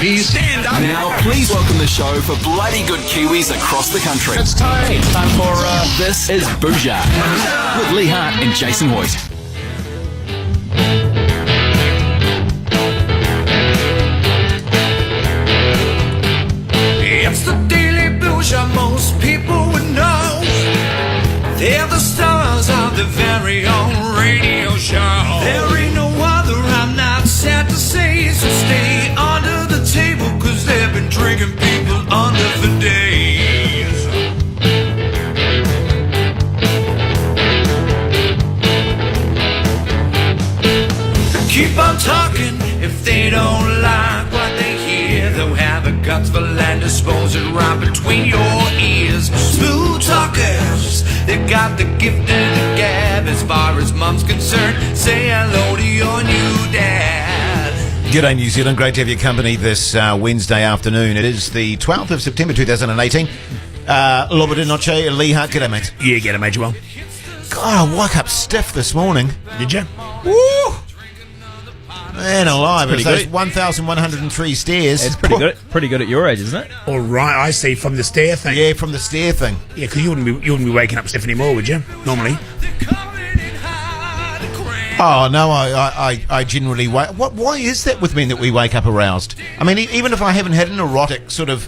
Kiwis. Stand up. Now, please welcome the show for bloody good Kiwis across the country. It's time. Time for This is Bhuja with Lee Hart and Jason Hoyt. It's the Daily Bhuja, most people would know. They're the stars of the very own radio show. There ain't no other, I'm not sad to say. So stay under the table, cause they've been drinking people under for days. Keep on talking if they don't like what they hear. They'll have the guts for land, dispose it right between your ears. Smooth talkers, they got the gift of the gab. As far as mum's concerned, say hello to your new dad. G'day New Zealand, great to have your company this Wednesday afternoon. It is the 12th of September 2018. Lobo de Noche, Lee Hart, g'day mate. Yeah, get it, mate, you well. God, I woke up stiff this morning. Did you? Woo! Man alive, It's it's pretty those good. 1,103 stairs. It's pretty good at your age, isn't it? All right, I see, from the stair thing. Yeah, from the stair thing. Yeah, because you wouldn't be waking up stiff anymore, would you? Normally. Oh, no, I generally wake... Why is that with men that we wake up aroused? I mean, even if I haven't had an erotic sort of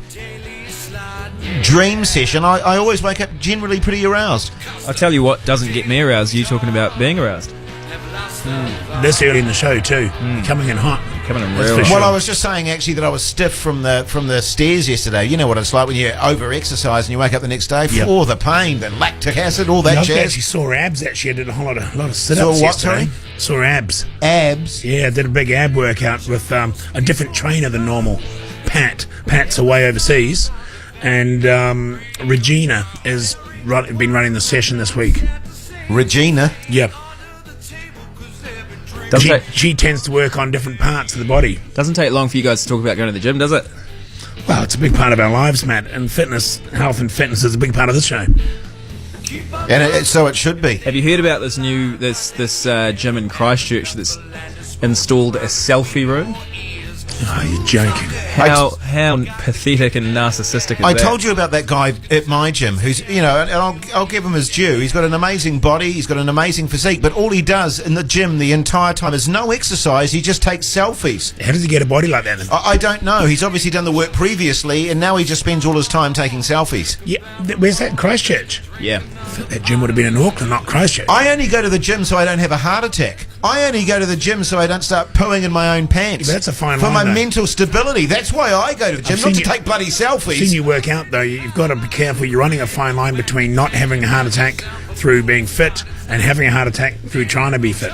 dream session, I always wake up generally pretty aroused. I'll tell you what doesn't get me aroused, you talking about being aroused. This early in the show, too. Coming in hot. Coming in That's real for hot. sure. Well, I was just saying actually that I was stiff from the stairs yesterday. You know what it's like when you over-exercise and you wake up the next day. Yep. Oh, the pain, the lactic acid, all that I jazz. actually saw abs, actually. I did a lot of sit-ups Saw what, yesterday. sorry? Saw abs. Abs. Yeah, I did a big ab workout with a different trainer than normal. Pat's away overseas. And Regina has been running the session this week. Regina. Yep. She tends to work on different parts of the body. Doesn't take long for you guys to talk about going to the gym, does it? Well, it's a big part of our lives, Matt. And health and fitness is a big part of this show. And so it should be. Have you heard about this new gym in Christchurch that's installed a selfie room? Oh, you're joking. How pathetic and narcissistic is that? I told you about that guy at my gym who's, and I'll give him his due. He's got an amazing body, he's got an amazing physique, but all he does in the gym the entire time is no exercise, he just takes selfies. How does he get a body like that then? I don't know. He's obviously done the work previously, and now he just spends all his time taking selfies. Yeah, where's that? Christchurch? Yeah. That gym would have been in Auckland, not Christchurch. I only go to the gym so I don't have a heart attack. I only go to the gym so I don't start pooing in my own pants. Yeah, but that's a fine For line, my though. mental stability. That's why I go to the gym, I've not to seen you- take bloody I've selfies. seen you work out, though. You've got to be careful. You're running a fine line between not having a heart attack through being fit and having a heart attack through trying to be fit.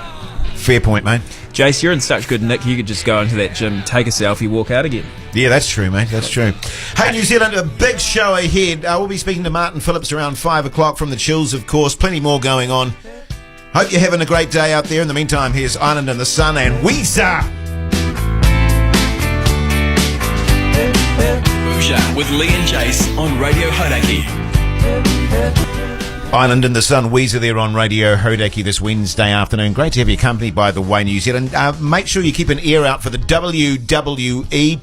Fair point, mate. Jace, you're in such good nick, you could just go into that gym, take a selfie, walk out again. Yeah, that's true, mate. That's true. Hey, New Zealand, a big show ahead. We'll be speaking to Martin Phillips around 5 o'clock from the Chills, of course. Plenty more going on. Hope you're having a great day out there. In the meantime, here's Island in the Sun and Weezer. Bhuja with Lee and Jace on Radio Hodaki. Island in the Sun, Weezer there on Radio Hodaki this Wednesday afternoon. Great to have you company, by the way, New Zealand. Make sure you keep an ear out for the WWE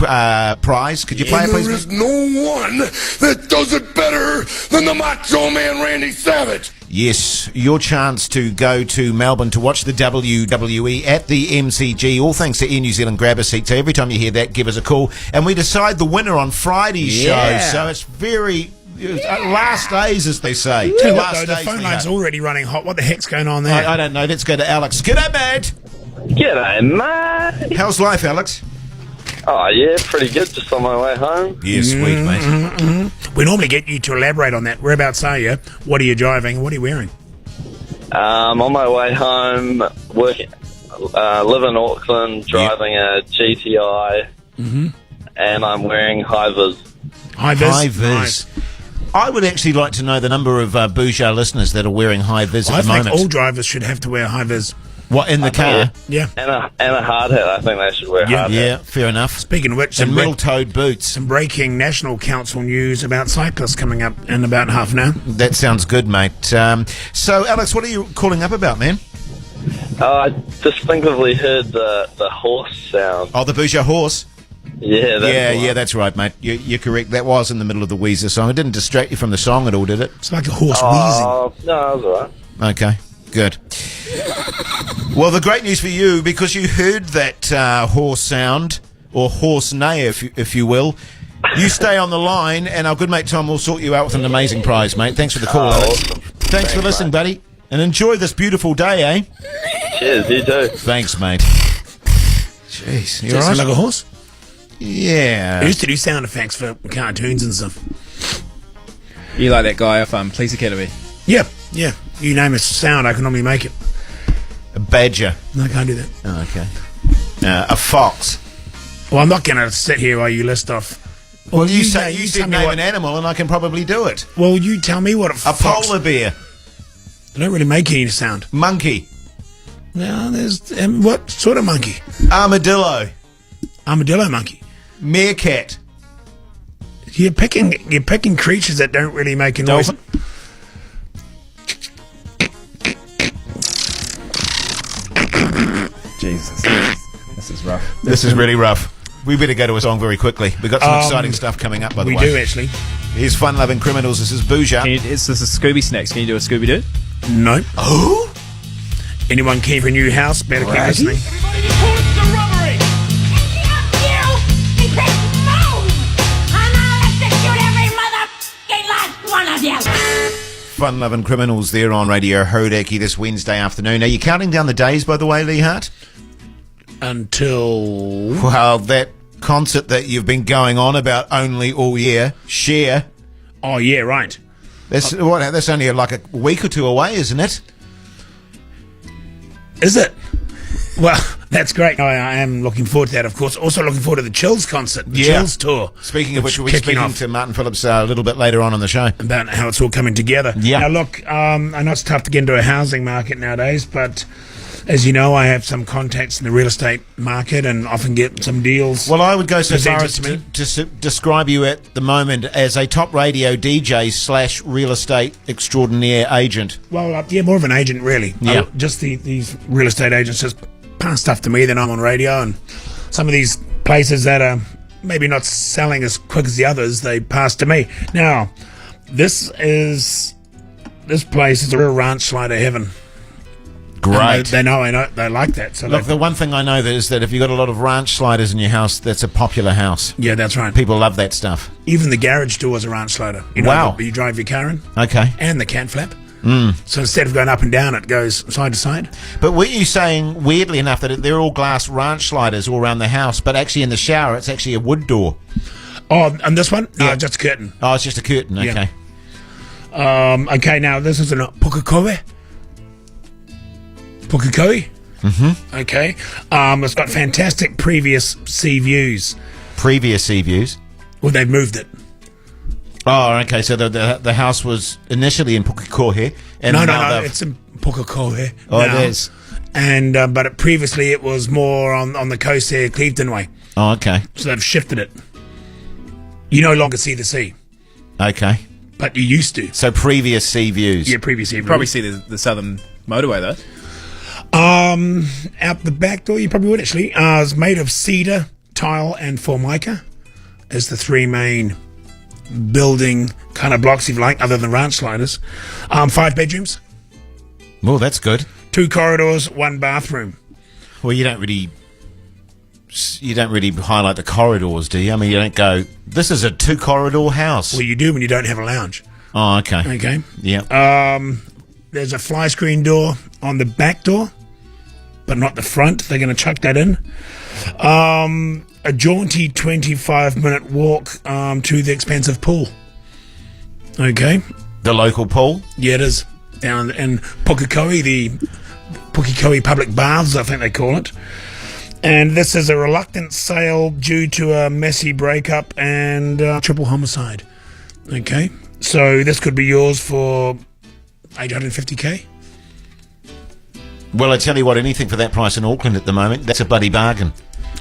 prize. Could you play it, please? There is no one that does it better than the Macho Man Randy Savage. Yes, your chance to go to Melbourne to watch the WWE at the MCG, all thanks to Air New Zealand Grab a Seat. So every time you hear that, give us a call. And we decide the winner on Friday's Yeah. show. So it's very... last days, as they say. Tell you what, Last though, the days phone we line's hope. already running hot. What the heck's going on there? I don't know. Let's go to Alex. G'day, mate. G'day, mate. How's life, Alex? Oh, yeah, pretty good. Just on my way home. Yeah, sweet, mate. We normally get you to elaborate on that. Whereabouts are you? What are you driving? What are you wearing? On my way home, working, live in Auckland, driving a GTI, and I'm wearing high-vis. High-vis. High-vis. Nice. I would actually like to know the number of Bhuja listeners that are wearing high-vis I at the think moment. all drivers should have to wear high-vis. What, in the car? Yeah. And a hard hat. I think they should wear Yeah, hard hat. Yeah, fair enough. Speaking of which, And some metal-toed boots. breaking National Council news about cyclists coming up in about half an hour. That sounds good, mate. So, Alex, what are you calling up about, man? I distinctively heard the horse sound. Oh, the Bhuja horse. Yeah, that's Yeah, that's right, mate. You're correct. That was in the middle of the Weezer song. It didn't distract you from the song at all, did it? It's like a horse wheezing. Oh, no, it was all right. Okay, good. Well, the great news for you, because you heard that horse sound, or horse neigh, if you will, you stay on the line, and our good mate Tom will sort you out with an amazing prize, mate. Thanks for the call, Alex. Awesome. Thanks for listening, buddy. And enjoy this beautiful day, eh? Cheers, you too. Thanks, mate. Jeez, you Does it sound alright? like a horse? Yeah. I used to do sound effects for cartoons and stuff. You like that guy off Police Academy? Yeah. You name a sound, I can normally make it. A badger. No, I can't do that. Oh, okay. A fox. Well, I'm not going to sit here while you list off. Well, you tell said me name what- an animal, and I can probably do it. Well, you tell me what A fox. polar bear. They don't really make any sound. Monkey. Now, there's what sort of monkey? Armadillo. Armadillo monkey. Meerkat. You're picking creatures that don't really make a noise. Dolphin. Jesus. This is rough. This is really rough. We better go to a song very quickly. We've got some exciting stuff coming up, by the We way. do actually. Here's Fun-Loving Criminals. This is Bhuja. This is Scooby Snacks. Can you do a Scooby Doo? No. Oh? Anyone keen for a new house? Better keep Raggy? listening. Fun-Loving Criminals there on Radio Hodaki this Wednesday afternoon. Are you counting down the days, by the way, Lee Hart? Until Well, that concert that you've been going on about only all year, Share. oh yeah, right. That's only like a week or two away, isn't it? Is it? Well, that's great. I am looking forward to that, of course. Also looking forward to the Chills concert, the Yeah. Chills tour. Speaking of which, we'll be kicking speaking off. to Martin Phillips a little bit later on the show. About how it's all coming together. Yeah. Now, look, I know it's tough to get into a housing market nowadays, but as you know, I have some contacts in the real estate market and often get some deals. Well, I would go so far presented as to me. to describe you at the moment as a top radio DJ / real estate extraordinaire agent. Well, yeah, more of an agent, really. Yeah. Just these real estate agents just pass stuff to me, then I'm on radio, and some of these places that are maybe not selling as quick as the others, they pass to me. Now, this place is a real ranch slider heaven. Great. They know, they like that. So Look, the one thing I know is that if you've got a lot of ranch sliders in your house, that's a popular house. yeah, that's right. People love that stuff. Even the garage door is a ranch slider. You know, Wow. you drive your car in, Okay. and the can flap. So instead of going up and down, it goes side to side. But were you saying, weirdly enough, that they're all glass ranch sliders all around the house, but actually in the shower, it's actually a wood door? Oh, and this one? Yeah. No, just a curtain. Oh, it's just a curtain. Okay. Yeah. Okay, now this is a Pukekohe. Pukekohe? Mm-hmm. Okay. It's got fantastic previous sea views. Previous sea views. Well, they've moved it. Oh, okay. So the house was initially in Pukekohe, and No, now they've- it's in Pukekohe. Oh, it now. is. And but previously it was more on the coast there, Clevedon way. Oh, okay. So they've shifted it. You no longer see the sea, Okay. but you used to. So previous sea views. Yeah, previous sea. Probably see the southern motorway though. Out the back door, you probably would actually. It's made of cedar, tile, and formica as the three main building kind of blocks, if you like, other than ranch sliders. 5 bedrooms, Well, that's good. 2 corridors, 1 bathroom. Well, you don't really highlight the corridors, do you? I mean, you don't go, this is a 2-corridor house. Well, you do when you don't have a lounge. Oh, okay. Okay. Yeah. There's a fly screen door on the back door, but not the front. They're going to chuck that in. A jaunty 25-minute walk to the expensive pool. Okay. The local pool. Yeah, it is. Down in Pukekohe, the Pukekohe Public Baths, I think they call it. And this is a reluctant sale due to a messy breakup and triple homicide. Okay. So this could be yours for $850K. Well, I tell you what, anything for that price in Auckland at the moment, that's a bloody bargain.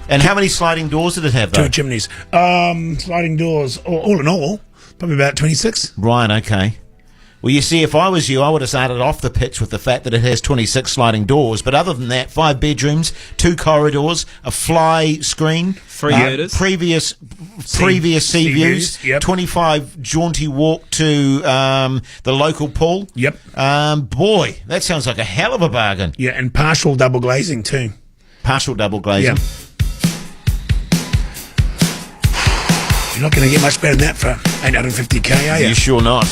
And how many sliding doors did it have, though? 2 chimneys. Sliding doors, all in all, probably about 26. Right, okay. Well, you see, if I was you, I would have started off the pitch with the fact that it has 26 sliding doors. But other than that, 5 bedrooms, 2 corridors, a fly screen, 3 girders, previous sea views, yep. 25 jaunty walk to the local pool. Yep. Boy, that sounds like a hell of a bargain. Yeah, and partial double glazing too. Partial double glazing. Yeah. You're not going to get much better than that for 850k, are you? You sure not?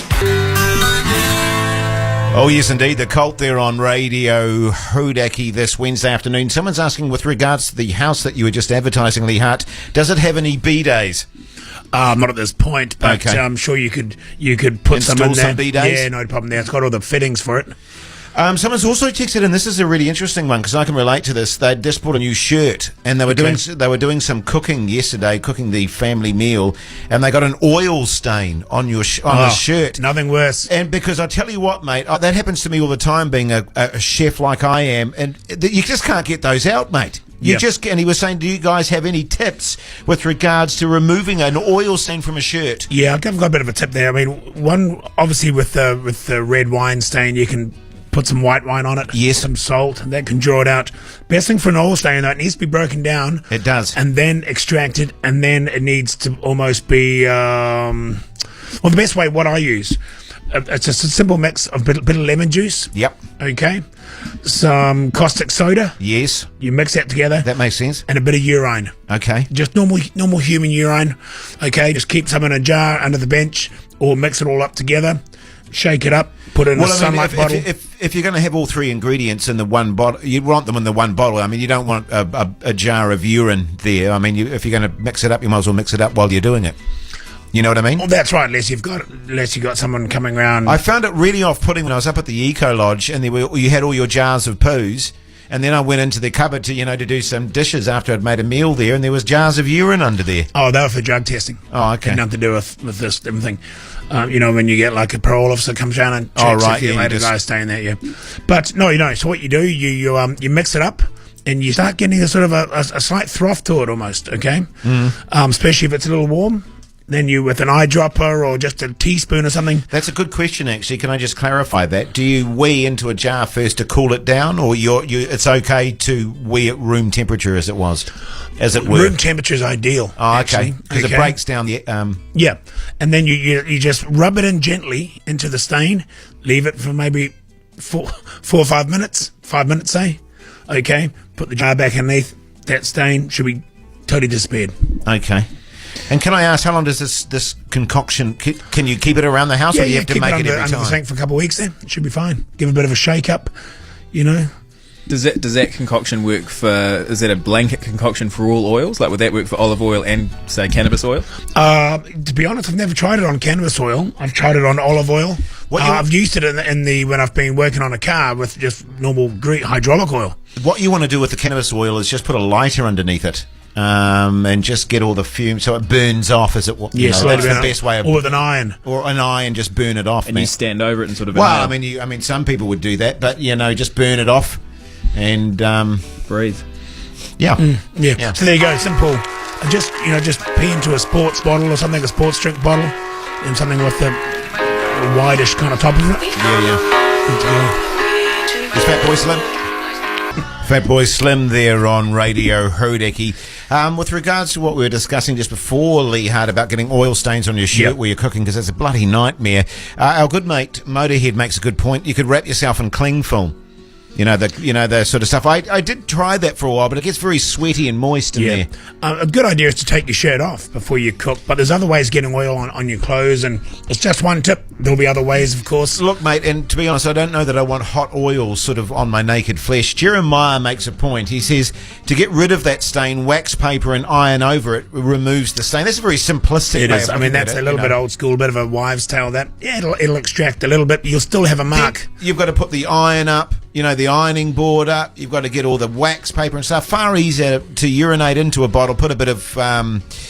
Oh, yes, indeed. The Cult there on Radio Hodaki this Wednesday afternoon. Someone's asking, with regards to the house that you were just advertising, Lee Hart, does it have any B-days? Not at this point, but Okay. I'm sure you could put Install some in there. some B-days? Yeah, no problem there. It's got all the fittings for it. Someone's also texted, and this is a really interesting one because I can relate to this. They just bought a new shirt, and they were doing some cooking yesterday, cooking the family meal, and they got an oil stain on the shirt. Nothing worse. And because I tell you what, mate, that happens to me all the time, being a chef like I am, and you just can't get those out, mate. And he was saying, do you guys have any tips with regards to removing an oil stain from a shirt? Yeah, I've got a bit of a tip there. I mean, one, obviously with the red wine stain, you can put some white wine on it. Yes. Some salt, and that can draw it out. Best thing for an oil stain, though, it needs to be broken down. It does. And then extracted, and then it needs to almost be, the best way, what I use, it's just a simple mix of a bit of lemon juice. Yep. Okay. Some caustic soda. Yes. You mix that together. That makes sense. And a bit of urine. Okay. Just normal human urine. Okay. Just keep some in a jar under the bench, or mix it all up together. Shake it up. Put it in a sunlight bottle. If you're going to have all 3 ingredients in the one bottle, you want them in the one bottle. I mean, you don't want a jar of urine there. I mean, if you're going to mix it up, you might as well mix it up while you're doing it. You know what I mean? Well, that's right. Unless you've got someone coming around. I found it really off-putting when I was up at the Eco Lodge, and you had all your jars of poos. And then I went into the cupboard to do some dishes after I'd made a meal there, and there was jars of urine under there. Oh, they were for drug testing. Oh, okay. Had nothing to do with this thing. When you get like a parole officer comes down and checks if you later guys staying there, yeah. But no, so what you do, you mix it up, and you start getting a sort of a slight froth to it almost, okay? Especially if it's a little warm. Then you, with an eyedropper or just a teaspoon or something. That's a good question, actually. Can I just clarify that? Do you wee into a jar first to cool it down, or it's okay to wee at room temperature as it were? Room temperature is ideal. Oh, okay. Because it breaks down the... Yeah. And then you just rub it in gently into the stain. Leave it for maybe 4 or 5 minutes. 5 minutes, say. Okay. Put the jar back underneath. That stain should be totally disappeared. Okay. And can I ask, how long does this concoction, can you keep it around the house, or do you have to make it every time? Under the sink for a couple of weeks then. It should be fine. Give it a bit of a shake up, Does that concoction work is that a blanket concoction for all oils? Like, would that work for olive oil and, say, cannabis oil? To be honest, I've never tried it on cannabis oil. I've tried it on olive oil. I've used it when I've been working on a car with just normal hydraulic oil. What you want to do with the cannabis oil is just put a lighter underneath it. And just get all the fumes so it burns off as it. Yes, that's the best way. Or with an iron, just burn it off. And you stand over it and sort of. Well, I mean, some people would do that, but just burn it off and breathe. Yeah. Yeah. So there you go, simple. Just pee into a sports bottle or something, a sports drink bottle, and something with a whitish kind of top of it. Yeah. Is Fat Boy Slim? Fat Boy Slim there on Radio Hodaki. With regards to what we were discussing just before, Lee Hart, about getting oil stains on your shirt where you're cooking, because it's a bloody nightmare. Our good mate Motorhead makes a good point. You could wrap yourself in cling film. The sort of stuff. I did try that for a while, but it gets very sweaty and moist in there. A good idea is to take your shirt off before you cook, but there's other ways of getting oil on your clothes, and it's just one tip. There'll be other ways, of course. Look, mate, and to be honest, I don't know that I want hot oil sort of on my naked flesh. Jeremiah makes a point. He says to get rid of that stain, wax paper and iron over it removes the stain. That's a very simplistic way. It is. I mean, that's a little bit old school, a bit of a wives' tale. That it'll extract a little bit. You'll still have a mark. You've got to put the iron up. The ironing board up. You've got to get all the wax paper and stuff. Far easier to urinate into a bottle, put a bit of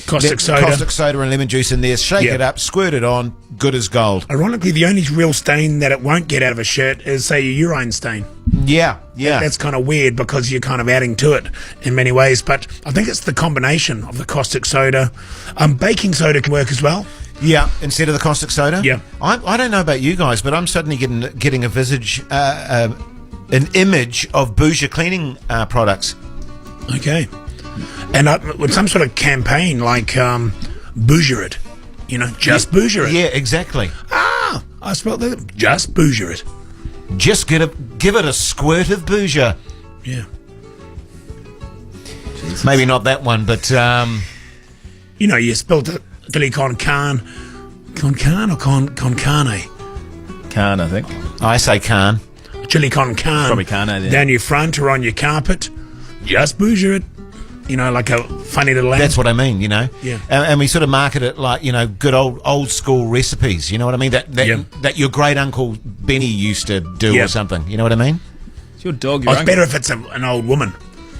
caustic soda and lemon juice in there, shake it up, squirt it on, good as gold. Ironically, the only real stain that it won't get out of a shirt is, say, a urine stain. Yeah. That's kind of weird because you're kind of adding to it in many ways, but I think it's the combination of the caustic soda. Baking soda can work as well. Yeah, instead of the caustic soda. Yeah. I don't know about you guys, but I'm suddenly getting an image of Bhuja cleaning products. Okay. And with some sort of campaign like Bhuja it. Just Bhuja it. Yeah, exactly. Ah, I spelled that. Just Bhuja it. Just give it a squirt of Bhuja. Yeah. Maybe not that one, but You spelled it chili con carne. Con carne or con carne? Can, I think. I say can. Chili con carne. Probably carne, then. Down your front or on your carpet. Just Bhuja it. Like a funny little lamp. That's what I mean, Yeah. And we sort of market it like, good old school recipes, you know what I mean? That your great uncle Benny used to do or something, you know what I mean? It's your dog, Oh, your it's better if it's an old woman.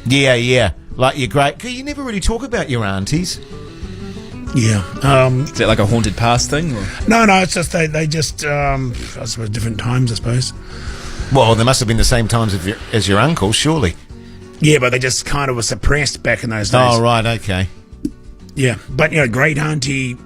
Yeah. Like your great... You never really talk about your aunties. Yeah. Is that like a haunted past thing? Or? No, it's just they just I suppose different times, I suppose. Well, they must have been the same times as your uncle, surely. Yeah, but they just kind of were suppressed back in those days. Oh, right, okay. Yeah, but great auntie, who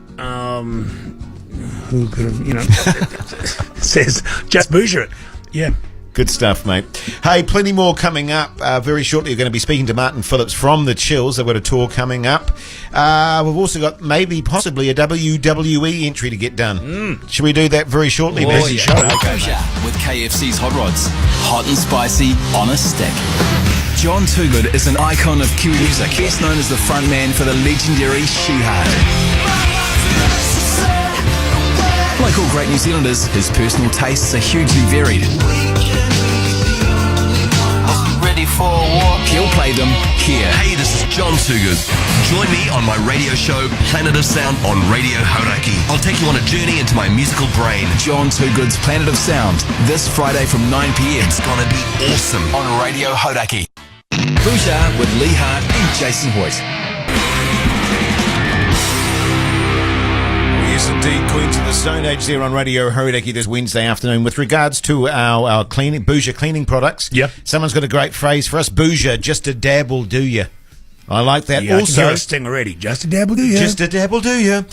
could have, says just Bhuja it. Yeah. Good stuff, mate. Hey, plenty more coming up. Very shortly, we're going to be speaking to Martin Phillips from the Chills. They've got a tour coming up. We've also got possibly a WWE entry to get done. Should we do that very shortly? Busy show. Okay, Bhuja with KFC's Hot Rods. Hot and spicy on a stick. John Toogood is an icon of Kiwi music, best known as the frontman for the legendary She-Heart. Like all great New Zealanders, his personal tastes are hugely varied. Ready for a walk? He'll play them here. Hey, this is John Toogood. Join me on my radio show, Planet of Sound on Radio Hauraki. I'll take you on a journey into my musical brain. John Toogood's Planet of Sound, this Friday from 9 p.m. It's gonna be awesome. on Radio Hauraki. Bhuja with Lee Hart and Jason Hoyt. Yes, indeed, Queens of the Stone Age there on Radio Hauraki this Wednesday afternoon. With regards to our Bhuja cleaning products, Yep. Someone's got a great phrase for us. Bhuja, just a dab will do you. I like that. Yeah, also, I can hear a sting already. Just a dabble, do you? just a dab will do you.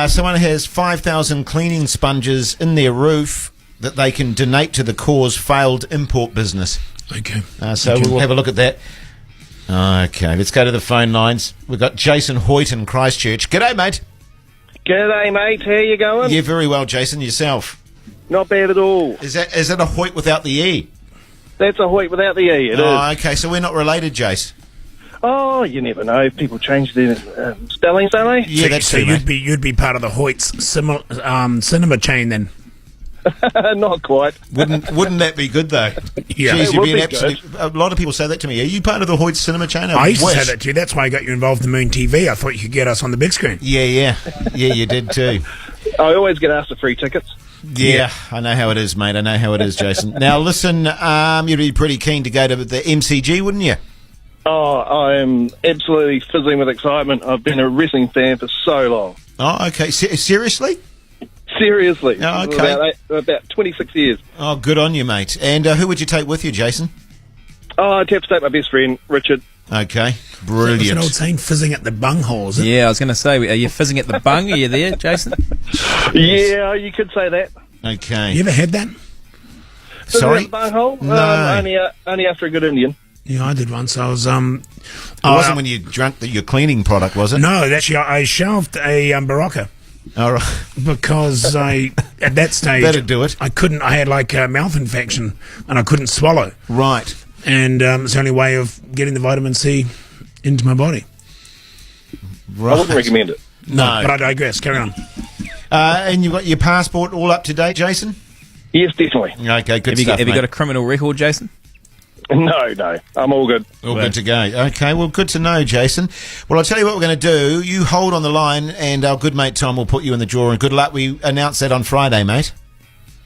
Someone has 5,000 cleaning sponges in their roof that they can donate to the cause failed import business. Okay. So we'll have a look at that. Okay, let's go to the phone lines. We've got Jason Hoyt in Christchurch. G'day, mate. G'day, mate. How you going? Yeah, very well, Jason. Yourself? Not bad at all. Is that a Hoyt without the E? That's a Hoyt without the E, it is. Okay, so we're not related, Jace. Oh, you never know. People change their spellings, don't they? Yeah, that's so true, mate. you'd be part of the Hoyt's cinema chain then. Not quite. Wouldn't that be good though? Yeah. Jeez, It you'd would be an be absolute. A lot of people say that to me. Are you part of the Hoyt Cinema chain? I used to wish. say that too. That's why I got you involved in Moon TV. I thought you could get us on the big screen. Yeah, you did too. I always get asked for free tickets. Yeah, I know how it is, mate. I know how it is, Jason. Now, listen, you'd be pretty keen to go to the MCG, wouldn't you? Oh, I am absolutely fizzing with excitement. I've been a wrestling fan for so long. Oh, okay. Seriously? Seriously. Oh, okay. About 26 years. Oh, good on you, mate. And who would you take with you, Jason? Oh, I'd have to take my best friend, Richard. Okay, It's an brilliant. old saying, fizzing at the bunghole, is it? Yeah, I was going to say, are you fizzing at the bung? Are you there, Jason? Yeah, you could say that. Okay. You ever had that? Sorry? The bunghole? No. Only after a good Indian. Yeah, I did once. I was It wasn't when you drank your cleaning product, was it? No, actually, I shelved a Barocca All right. because at that stage, That'd do it. I couldn't. I had like a mouth infection and I couldn't swallow, Right. and it's the only way of getting the vitamin C into my body. Right. I wouldn't recommend it. No. But I digress. Carry on. And you've got your passport all up to date, Jason? Yes, definitely. Okay, good Have you stuff, got mate. a criminal record, Jason? No, I'm all good. All good to go. Okay, well, good to know, Jason. Well, I'll tell you what we're going to do. You hold on the line, and our good mate Tom will put you in the draw. And good luck. We announce that on Friday, mate.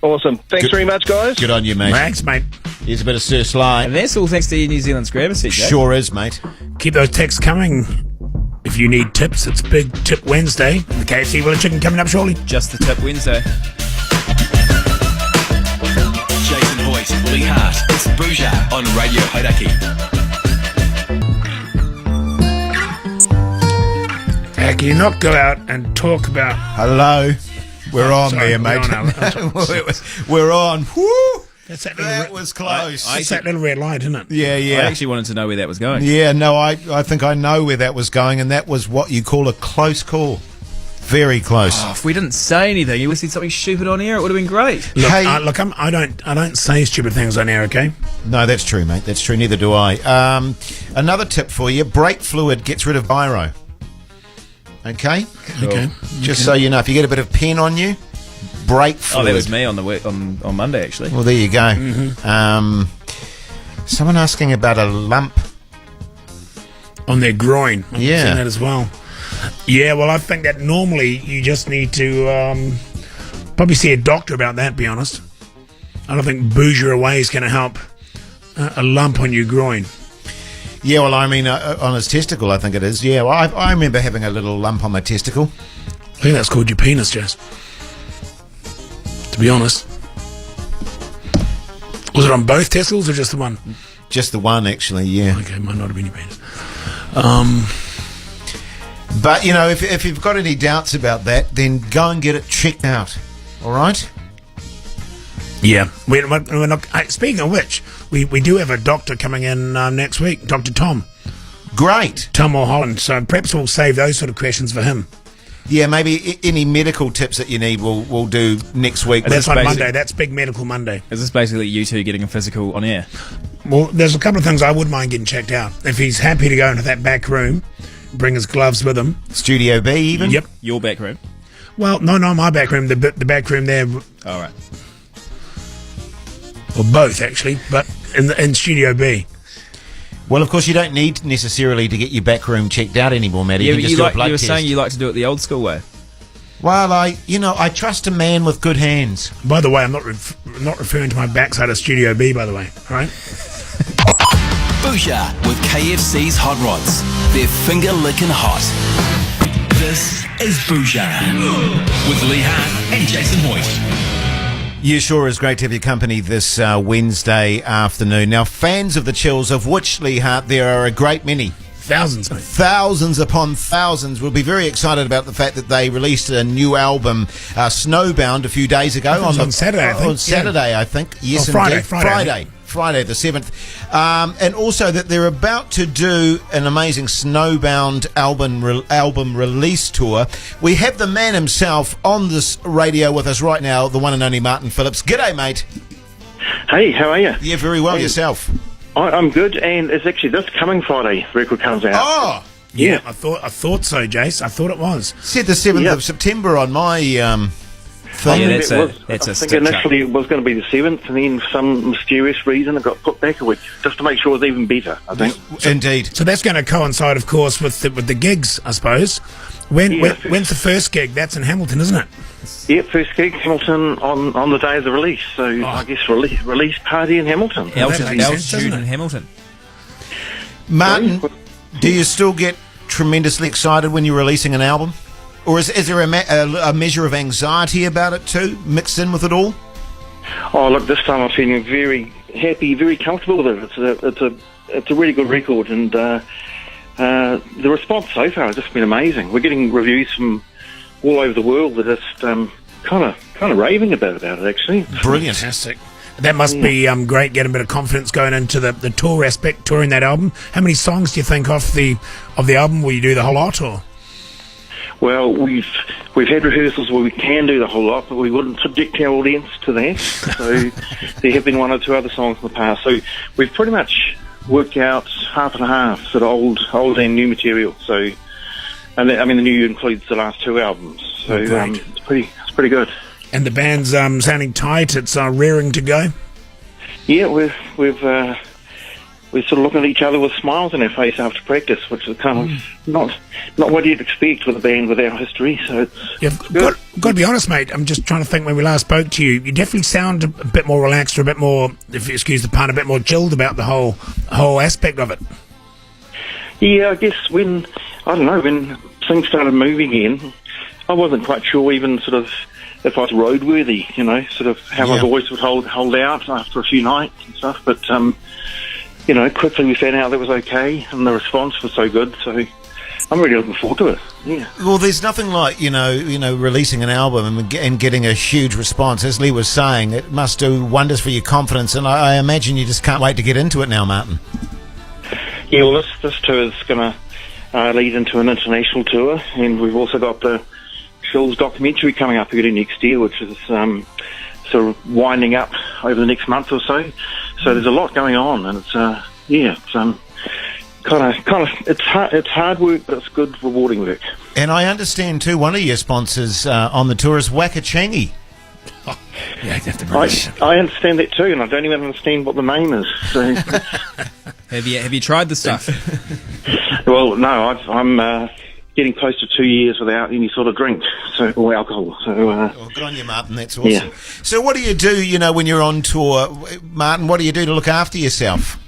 Awesome. Thanks very much, guys. Good on you, mate. Thanks, mate. Here's a bit of Sir Sly. And that's all thanks to New Zealand's grabber seat, Jake. Sure is, mate. Keep those texts coming. If you need tips, it's Big Tip Wednesday. The KFC Willow Chicken coming up shortly. Just the tip Wednesday. Jason Hoyt, Lee Hart. It's Bhuja on Radio Hauraki. Hey, can you not go out and talk about... Hello. We're on sorry, there, we're mate. on, Alan. We're on. Woo! That's that little, That was close. that's that little red light, isn't it? Yeah, I yeah. actually wanted to know where that was going. Yeah, no, I think I know where that was going, and that was what you call a close call. Very close. Oh, if we didn't say anything, you would have said something stupid on air, it would have been great. Look, Hey- I don't say stupid things on air, okay? No, that's true, mate. That's true. Neither do I. Another tip for you: brake fluid gets rid of biro. Okay, Okay. just so you know, if you get a bit of pen on you, brake Oh, fluid. that was me on the week, on Monday, actually. Well, there you go. Someone asking about a lump. On their groin. I've Yeah. seen that as well. Yeah, well, I think that normally you just need to probably see a doctor about that, to be honest. I don't think Bhuja away is going to help a lump on your groin. Yeah, well, I mean, on his testicle, I think it is. Yeah, well, I remember having a little lump on my testicle. I think that's called your penis, Jess. To be honest. Was it on both testicles or just the one? Just the one, actually, yeah. Okay, might not have been your penis. But, you know, if you've got any doubts about that, then go and get it checked out. All right? Yeah. We're not, speaking of which, we do have a doctor coming in next week, Dr. Tom. Great. Tom Mulholland. So perhaps we'll save those sort of questions for him. Yeah, maybe any medical tips that you need, we'll do next week. That's on basic- Monday. That's Big Medical Monday. Is this basically you two getting a physical on air? Well, there's a couple of things I wouldn't mind getting checked out. If he's happy to go into that back room, bring his gloves with him. Studio B, even? Yep. Your back room? Well, no, my back room. The back room there, All right. or both actually, but in Studio B. Well, of course, you don't need necessarily to get your back room checked out anymore, Matty. Yeah, You but can just you, do a like, blood you were test. saying you like to do it the old school way. Well, I trust a man with good hands. By the way, I'm not referring to my backside of Studio B. By the way, all right. Bhuja with KFC's Hot Rods. They're finger licking hot. This is Bhuja with Lee Hart and Jason Hoyt. You sure is great to have your company this Wednesday afternoon. Now, fans of the Chills, of which, Lee Hart, there are a great many. Thousands, mate. Thousands upon thousands will be very excited about the fact that they released a new album, Snowbound, a few days ago. On Saturday, I think. On Saturday, I think. Yes, Oh, Friday, indeed. Friday. Friday the 7th. And also that they're about to do an amazing Snowbound album release tour. We have the man himself on this radio with us right now, the one and only Martin Phillips. G'day, mate. Hey, how are you? Yeah, very well. Yourself? I'm good, and it's actually this coming Friday. The record comes out. Oh! Yeah. I thought so, Jace. I thought it was. Said the 7th Yep. of September on my thing. Yeah, that's It a was- that's I a think stitch initially up. it was going to be the 7th, and then for some mysterious reason it got put back a week, just to make sure it was even better, I think. Indeed. So that's going to coincide, of course, with the gigs, I suppose. Yeah. When's the first gig? That's in Hamilton, isn't it? Yeah, first gig, Hamilton, on the day of the release. So I guess release party in Hamilton. that makes sense, doesn't Altitude it? in Hamilton. Martin, do you still get tremendously excited when you're releasing an album? Or is there a measure of anxiety about it too, mixed in with it all? Oh, look, this time I'm feeling very happy, very comfortable with it. It's a really good record, and the response so far has just been amazing. We're getting reviews from all over the world that are just kind of raving about it, actually. Brilliant. Fantastic. That must be great, getting a bit of confidence going into the tour aspect, touring that album. How many songs do you think off the album? Will you do the whole lot, or? Well, we've had rehearsals where we can do the whole lot, but we wouldn't subject our audience to that. So there have been one or two other songs in the past. So we've pretty much worked out half and a half, sort of old and new material. So, and the new includes the last two albums. So Great. it's pretty good. And the band's sounding tight. It's raring to go. Yeah, we're sort of looking at each other with smiles on our face after practice, which is kind of not what you'd expect with a band with our history. So it's You've good. got to be honest, mate. I'm just trying to think when we last spoke to you. You definitely sound a bit more relaxed, or a bit more, if you excuse the pun, a bit more chilled about the whole aspect of it. Yeah, I guess when things started moving again, I wasn't quite sure even sort of if I was roadworthy, sort of how my voice would hold out after a few nights and stuff. But quickly we found out that was okay, and the response was so good. So I'm really looking forward to it. Yeah. Well, there's nothing like, releasing an album and getting a huge response. As Lee was saying, it must do wonders for your confidence, and I imagine you just can't wait to get into it now, Martin. Yeah, well, this tour is going to lead into an international tour, and we've also got the Chills documentary coming up early next year, which is sort of winding up over the next month or so. So there's a lot going on, and it's it's hard work, but it's good, rewarding work. And I understand too, one of your sponsors on the tour is Wakachangi. Yeah, you have to I understand that too, and I don't even understand what the name is. So. Have you tried the stuff? Well, no, I'm getting close to 2 years without any sort of drink or alcohol. So, well, good on you, Martin. That's awesome. Yeah. So what do you do, when you're on tour, Martin? What do you do to look after yourself?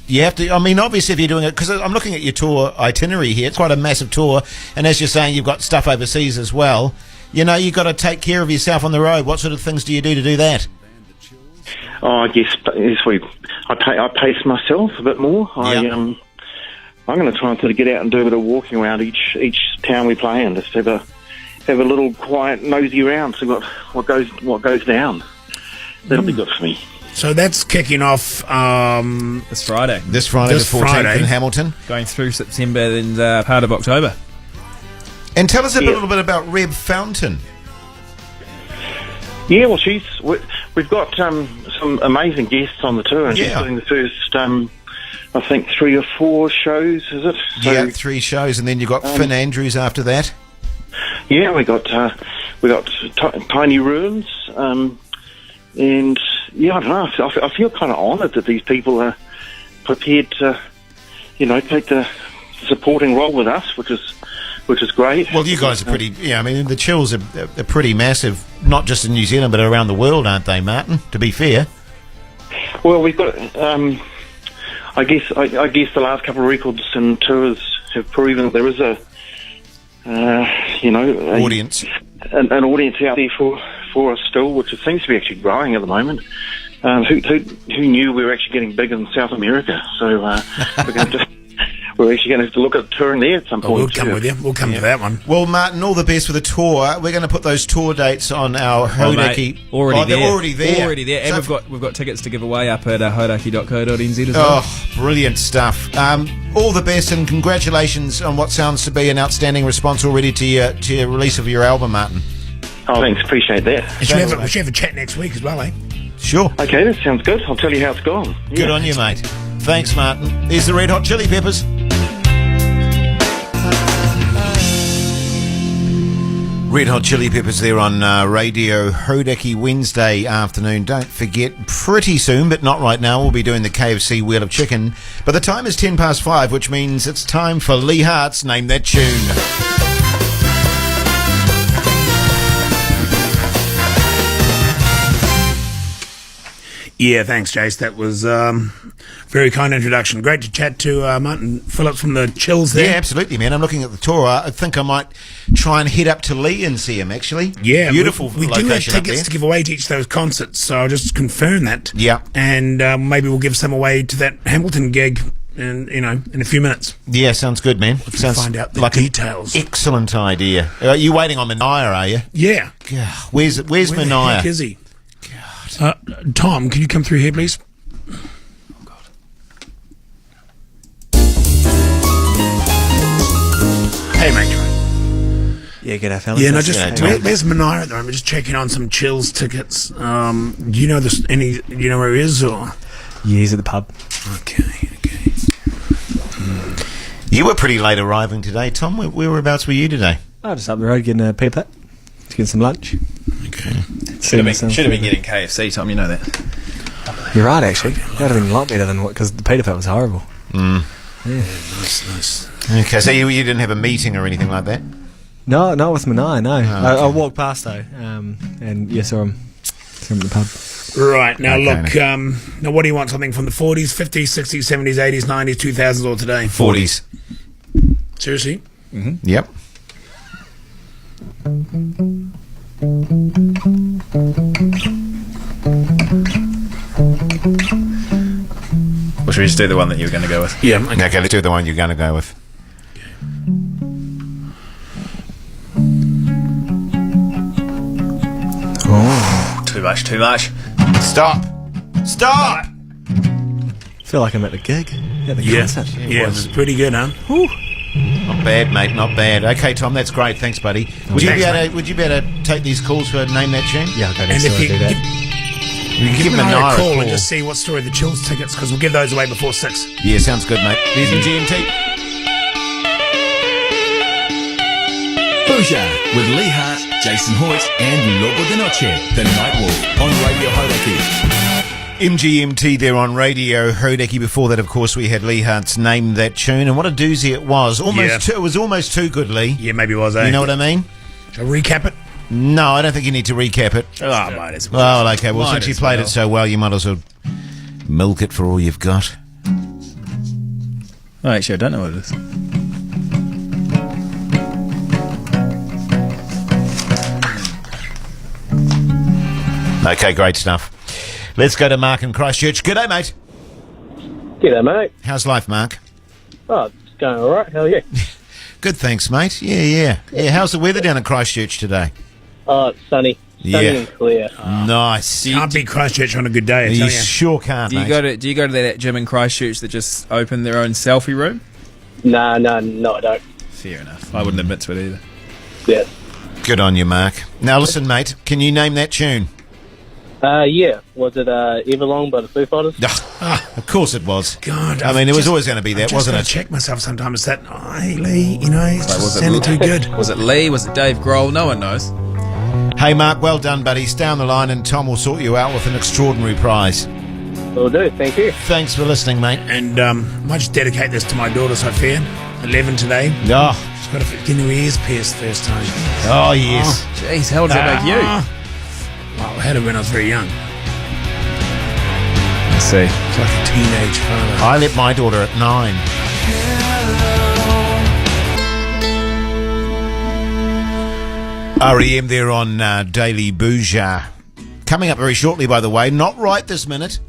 You have to, obviously if you're doing it, because I'm looking at your tour itinerary here, it's quite a massive tour, and as you're saying, you've got stuff overseas as well. You've got to take care of yourself on the road. What sort of things do you do to do that? Oh, I guess I pace myself a bit more. Yep. I'm going to try and sort of get out and do a bit of walking around each town we play in, just have a little quiet nosy around, see what goes down. That'll be good for me. So that's kicking off This Friday. The 14th in Hamilton. Going through September and part of October. And tell us a little bit about Reb Fountain. Yeah, well, we've got some amazing guests on the tour, and she's doing the first, I think, 3 or 4 shows, is it? So, 3 shows, and then you've got Finn Andrews after that. Yeah, we got Tiny Ruins, and yeah, I don't know. I feel kind of honoured that these people are prepared to, take the supporting role with us, which is great. Well, you guys are pretty. Yeah, the Chills are pretty massive, not just in New Zealand but around the world, aren't they, Martin? To be fair. Well, we've got. I guess the last couple of records and tours have proven that there is audience, an audience out there for us still, which seems to be actually growing at the moment. Who knew we were actually getting big in South America? So we're actually going to have to look at touring there at some point. We'll come with you. We'll come to that one. Well, Martin, all the best for the tour. We're going to put those tour dates on our Hodaki. They're already there. And So we've got tickets to give away up at hodaki.co.nz as well. Oh, brilliant stuff. All the best and congratulations on what sounds to be an outstanding response already to your release of your album, Martin. Oh, thanks. Appreciate that. We should have a chat next week as well, eh? Sure. Okay, that sounds good. I'll tell you how it's gone. Good on you, mate. Thanks, Martin. Here's the Red Hot Chili Peppers. Red Hot Chili Peppers there on Radio Hodaki Wednesday afternoon. Don't forget, pretty soon, but not right now, we'll be doing the KFC Wheel of Chicken. But the time is 5:10, which means it's time for Lee Hart's Name That Tune. Yeah, thanks, Jace. That was very kind introduction. Great to chat to Martin Phillips from the Chills there. Yeah, absolutely, man. I'm looking at the tour. I think I might try and head up to Lee and see him, actually. Yeah. Beautiful We do have location up tickets there. to give away to each of those concerts, so I'll just confirm that. Yeah. And maybe we'll give some away to that Hamilton gig in a few minutes. Yeah, sounds good, man. Sounds find out the like details. an excellent idea. Are you waiting on Mania, are you? Yeah. God, where's Where the Mania? heck is he? Tom, can you come through here, please? Hey, mate. Yeah, g'day, fellas. Yeah, no, where's Mania at the moment? Just checking on some Chills tickets. Do you know do you know where he is, or? Yeah, he's at the pub. Okay. You were pretty late arriving today, Tom. Whereabouts were you today? Oh, just up the road getting a pita pit to get some lunch. Okay. Should have been getting KFC, Tom. You know that. You're right, actually. That would have been a lot better than what, because the pita pit was horrible. Mm. Yeah. Nice. Okay, so you didn't have a meeting or anything like that? No, not with Mania, no. okay. I walked past, though, and yeah, saw him at the pub. Right, now Okay, look, now what do you want? Something from the 40s, 50s, 60s, 70s, 80s, 90s, 2000s, or today? 40s. Seriously? Mm-hmm. Yep. Or should we just do the one that you were going to go with? Yeah. Okay, let's do the one you're going to go with. much, too much. Stop. Stop. Feel like I'm at the gig, at the concert. Yeah, it was pretty good, huh? Not bad, mate. Not bad. Okay, Tom, that's great. Thanks, buddy. Would you be able to take these calls for Name That Tune? Yeah, I'll go And next if door you and do that. give him Nara Nara a call and just see what story the Chills tickets, because we'll give those away before 6. Yeah, sounds good, mate. There's the GMT. Bhuja with Lee Hart, Jason Hoyt, and Lobo de Noche, the Nightwolf on Radio Hauraki. MGMT there on Radio Hodaki. Before that, of course, we had Lee Hart's Name That Tune, and what a doozy it was. It was almost too good, Lee. Yeah, maybe it was, eh? You know what I mean? Shall I recap it? No, I don't think you need to recap it. Oh, might as well. Oh, okay. Well, since you played it so well, you might as well milk it for all you've got. Oh, actually, I don't know what it is. Okay, great stuff. Let's go to Mark in Christchurch. G'day, mate. G'day, mate. How's life, Mark? Oh, it's going all right. How are you? Good, thanks, mate. Yeah. How's the weather down in Christchurch today? Oh, it's sunny. Sunny and clear. Nice. Can't beat Christchurch on a good day, I You tell you. sure can't, Do you mate. go to that gym in Christchurch that just opened their own selfie room? No, I don't. Fair enough. I wouldn't admit to it either. Yeah. Good on you, Mark. Now, listen, mate. Can you name that tune? Yeah. Was it Everlong by the Foo Fighters? Of course it was. God, I mean, it was just- always going to be that, wasn't I it? check myself sometimes. Is that, hey, Lee, you know, it's Like, was just it sounded too good. Was it Lee? Was it Dave Grohl? No one knows. Hey, Mark, well done, buddy. Stay on the line and Tom will sort you out with an extraordinary prize. Will do. Thank you. Thanks for listening, mate. And I might just dedicate this to my daughter, Sophia, 11 today. Oh, She's got her new ears pierced first time. oh yes. Jeez, how old does that make you? Well, I had her when I was very young. Let's see. It's like a teenage father. I let my daughter at 9. REM there on Daily Bhuja. Coming up very shortly, by the way, not right this minute,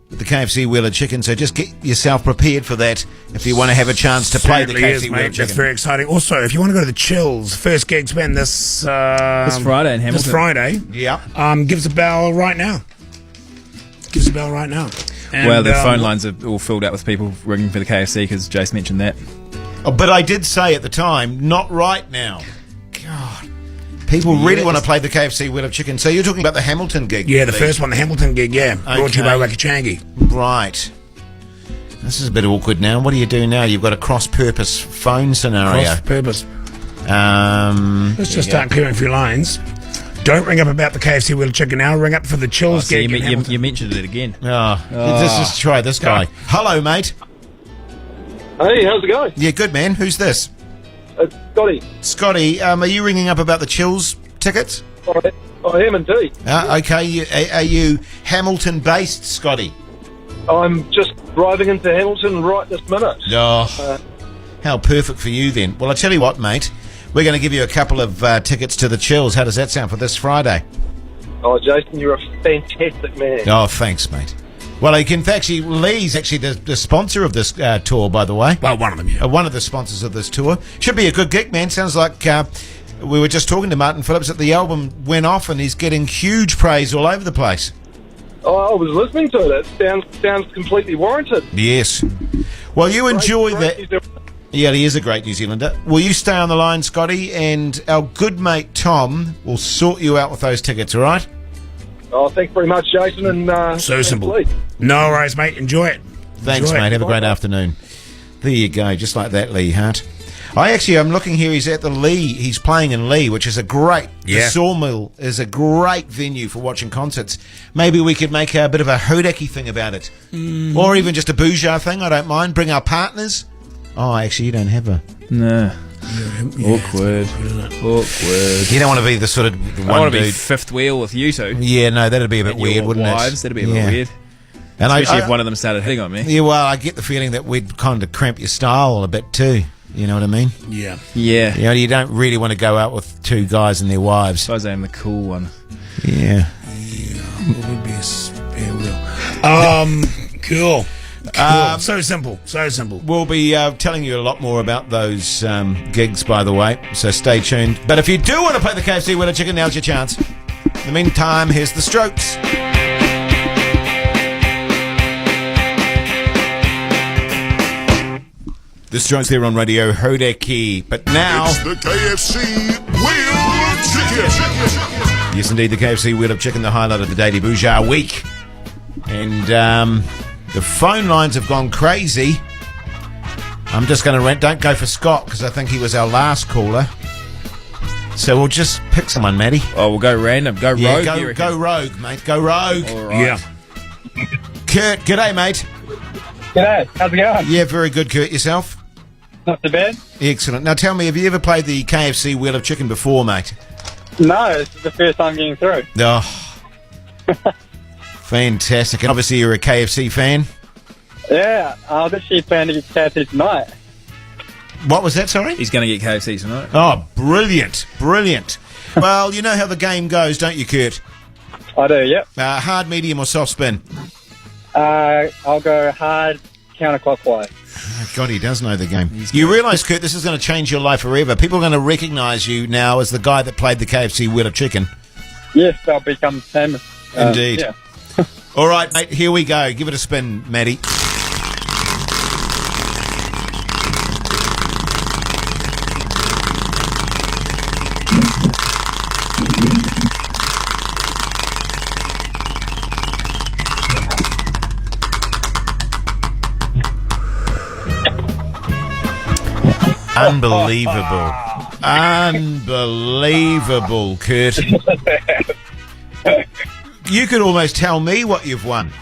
with the KFC Wheeler Chicken, so just get yourself prepared for that if you want to have a chance to play the Certainly KFC is, Wheeler mate. Chicken. That's very exciting. Also, if you want to go to the Chills, first gig's been this Friday in Hamilton. This Friday. Yeah. Give us a bell right now. Give us a bell right now. And, Well, the phone lines are all filled out with people ringing for the KFC because Jace mentioned that. Oh, but I did say at the time, not right now. God. People really want to play the KFC Wheeler Chicken. So you're talking about the Hamilton gig? Yeah, the Lee? first one, the Hamilton gig, yeah. Brought to you by Okay. Wakachangi. Right. This is a bit awkward now. What do you do now? You've got a cross-purpose phone scenario. Cross purpose. Um, Let's just start clearing a few lines. Don't ring up about the KFC Wheeler Chicken now. Ring up for the Chills So gig. in Hamilton. you mentioned it again. Let's just try this guy. Hello, mate. Hey, how's it going? Yeah, good, man. Who's this? Scotty. Scotty, are you ringing up about the Chills tickets? I am indeed. Okay. Are you Hamilton-based, Scotty? I'm just driving into Hamilton right this minute. Oh, how perfect for you then. Well, I tell you what, mate. We're going to give you a couple of tickets to the Chills. How does that sound for this Friday? Oh, Jason, you're a fantastic man. Oh, thanks, mate. Well, you can actually, Lee's actually the sponsor of this tour, by the way. Well, one of them, yeah. One of the sponsors of this tour. Should be a good gig, man. Sounds like we were just talking to Martin Phillips that the album went off and he's getting huge praise all over the place. Oh, I was listening to it. It sounds completely warranted. Yes. Well, you enjoy that. New Zealand. Yeah, he is a great New Zealander. Will you stay on the line, Scotty? And our good mate Tom will sort you out with those tickets, all right? Oh, thanks very much, Jason. And So simple. Lee. No worries, mate. Enjoy it. Thanks, Enjoy it. mate. Have a great afternoon. There you go, just like that, Lee Hart. I'm looking here. He's at the Lee. He's playing in Lee, which is a great. Yeah. The Sawmill is a great venue for watching concerts. Maybe we could make a bit of a Hodaki thing about it, or even just a Bhuja thing. I don't mind. Bring our partners. Oh, actually, you don't have a. No. Yeah, Awkward. Awkward. You don't want to be the sort of I one want to be dude. fifth wheel with you two. Yeah, no, that'd be a bit And weird, your wouldn't wives, it? that'd be a bit weird. And Especially if one of them started hitting on me. Yeah, well, I get the feeling that we'd kind of cramp your style a bit too. You know what I mean? Yeah. Yeah. You know, you don't really want to go out with two guys and their wives. Suppose I am the cool one. Yeah. It would be a spare wheel. Cool. Cool. So simple. So simple. We'll be telling you a lot more about those gigs, by the way, so stay tuned. But if you do want to play the KFC Wheeler Chicken, now's your chance. In the meantime, here's the Strokes. The Strokes there on Radio Hodaki. But now... It's the KFC Wheel of Chicken. Yes, indeed, the KFC Wheel of Chicken, the highlight of the Daily Bhuja week. And the phone lines have gone crazy. I'm just going to don't go for Scott because I think he was our last caller. So we'll just pick someone, Matty. Oh, we'll go random. Go rogue. Go rogue, mate. Go rogue. All right. Yeah. Kurt, g'day, mate. G'day, how's it going? Yeah, very good, Kurt. Yourself? Not too bad. Excellent. Now tell me, have you ever played the KFC Wheel of Chicken before, mate? No, this is the first time getting through. Oh, fantastic. And obviously you're a KFC fan. Yeah, I was actually planning to get KFC tonight. What was that, sorry? He's going to get KFC tonight. Oh, brilliant. Brilliant. Well, you know how the game goes, don't you, Kurt? I do, yep. Hard, medium or soft spin? I'll go hard counterclockwise. Oh, God, he does know the game. You realise, Kurt, this is going to change your life forever. People are going to recognise you now as the guy that played the KFC Wheel of Chicken. Yes, I'll become famous. Indeed. Yeah. All right, mate, here we go. Give it a spin, Matty. Unbelievable. Unbelievable, Kurt. You could almost tell me what you've won. Is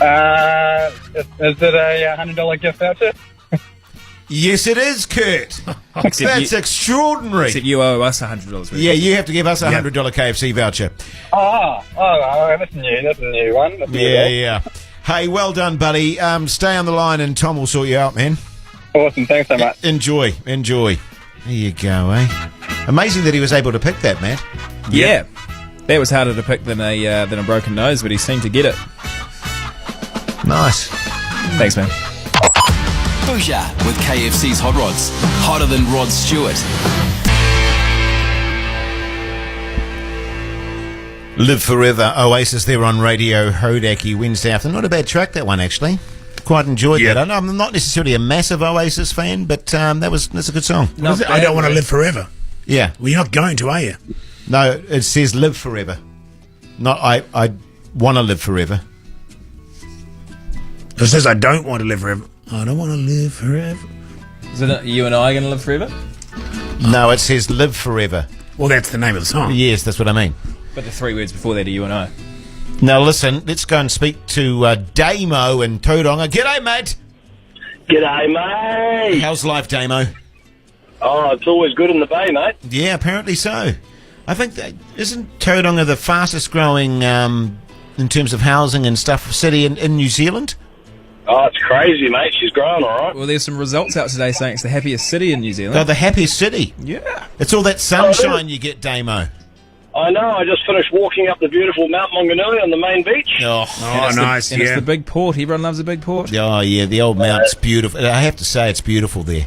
it a $100 gift voucher? Yes, it is, Kurt. That's extraordinary. Except you owe us $100. Yeah, you have to give us a $100 KFC voucher. Oh, that's new. That's a new one. Yeah. Hey, well done, buddy. Stay on the line and Tom will sort you out, man. Awesome, thanks so much. Enjoy. There you go, eh? Amazing that he was able to pick that, Matt. Yeah. That was harder to pick than a broken nose, but he seemed to get it. Nice. Thanks, man. Bhuja with KFC's Hot Rods. Hotter than Rod Stewart. Live Forever, Oasis there on Radio Hodaki Wednesday afternoon. Not a bad track, that one, actually. Quite enjoyed that. I'm not necessarily a massive Oasis fan, but that's a good song. I don't want to live forever. Yeah. Well, you're not going to, are you? No, it says live forever. Not I want to live forever. It says I don't want to live forever. I don't want to live forever. Is it you and I going to live forever? No, it says live forever. Well, that's the name of the song. Yes, that's what I mean. But the 3 words before that are you and I. Now listen, let's go and speak to Damo in Tauranga. G'day, mate. G'day, mate. How's life, Damo? Oh, it's always good in the bay, mate. Yeah, apparently so. I think that isn't Tauranga the fastest growing in terms of housing and stuff city in New Zealand? Oh, it's crazy, mate. She's growing all right. Well, there's some results out today saying it's the happiest city in New Zealand. Oh, the happiest city. Yeah. It's all that sunshine you get, Damo. I know. I just finished walking up the beautiful Mount Maunganui on the main beach. Oh, nice. It's the big port. Everyone loves a big port. Oh, yeah, the old Mount's beautiful. I have to say, it's beautiful there.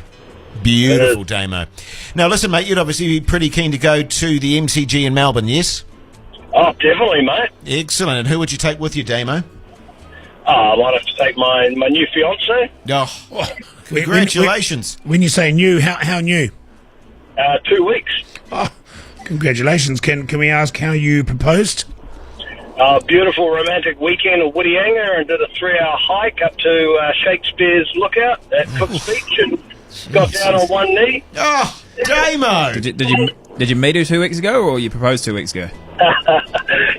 Beautiful, Damo. Now, listen, mate, you'd obviously be pretty keen to go to the MCG in Melbourne, yes? Oh, definitely, mate. Excellent. And who would you take with you, Damo? I might have to take my new fiancée. Oh, congratulations. When you say new, how new? 2 weeks. Oh, congratulations. Can we ask how you proposed? Beautiful romantic weekend at Whitianga and did a 3-hour hike up to Shakespeare's Lookout at Cook's Beach and got down on one knee. Oh, Damo! Did you meet her 2 weeks ago or you proposed 2 weeks ago?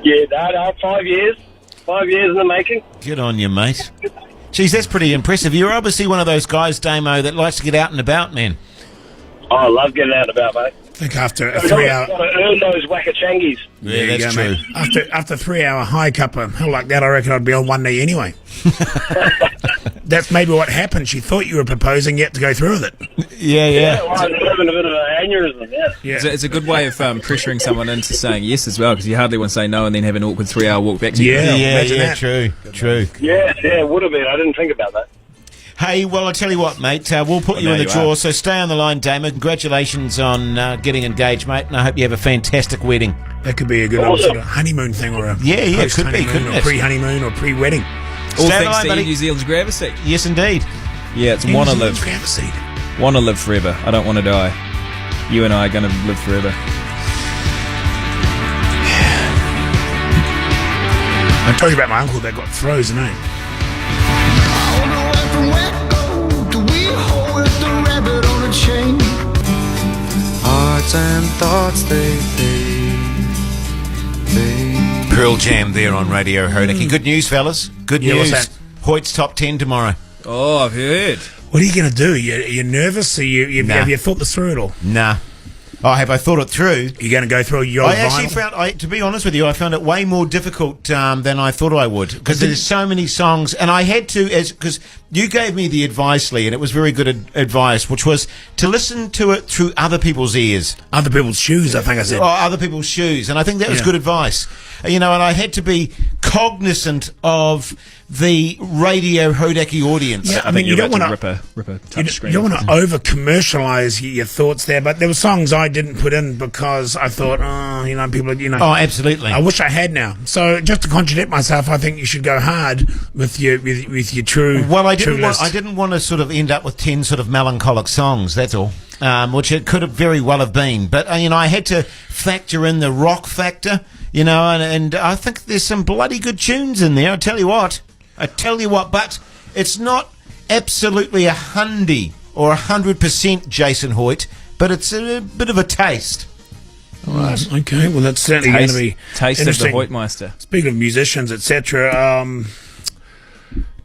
Yeah, no, 5 years. 5 years in the making. Good on you, mate. Jeez, that's pretty impressive. You're obviously one of those guys, Damo, that likes to get out and about, man. Oh, I love getting out and about, mate. I think after a 3-hour... Got to earn those wackachangies. Yeah, that's true. After a 3-hour hike up a hill like that, I reckon I'd be on one knee anyway. That's maybe what happened. She thought you were proposing, yet to go through with it. Yeah. Well, I was having a bit of an aneurysm, yeah. It's a good way of pressuring someone into saying yes as well, because you hardly want to say no and then have an awkward 3-hour walk back to you. Yeah, true. Yeah, it would have been. I didn't think about that. Hey, well, I tell you what, mate, we'll put you in the draw, so stay on the line, Damon. Congratulations on getting engaged, mate, and I hope you have a fantastic wedding. That could be a good old sort of honeymoon thing, or a it could be, couldn't or it? pre-honeymoon, or pre-wedding. All Stand thanks by, to buddy. New Zealand's gravity seat. Yes, indeed. Yeah, it's wanna live. Gravity seat. Wanna live forever. I don't want to die. You and I are going to live forever. I told you about my uncle that got frozen, eh? Hearts and thoughts, they Pearl Jam there on Radio Hodaki. Good news, fellas. Good Yeah, what's news. that? Hoyt's top 10 tomorrow. Oh, I've heard. What are you going to do? You're nervous? Nah. Have you thought this through at all? Nah. Oh, have I thought it through? You're going to go through your I actually vinyl? to be honest with you, I found it way more difficult than I thought I would, because there's so many songs, and I had to, because you gave me the advice, Lee, and it was very good advice, which was to listen to it through other people's ears. Other people's shoes, I think I said. Or other people's shoes, and I think that was good advice. You know, and I had to be cognizant of the Radio Hodaki audience. Yeah, I mean, you don't want to rip a touch screen. You don't want to over commercialize your thoughts there, but there were songs I didn't put in because I thought, people, Oh, absolutely. I wish I had now. So just to contradict myself, I think you should go hard with your true. Well, I true didn't want to sort of end up with 10 sort of melancholic songs. That's all. Which it could have very well have been, but I had to factor in the rock factor. And I think there's some bloody good tunes in there. I tell you what, but it's not absolutely 100 or 100% Jason Hoyt, but it's a bit of a taste. All right. Okay. Well, that's certainly going to be taste of the interesting. Hoytmeister. Speaking of musicians, etc.,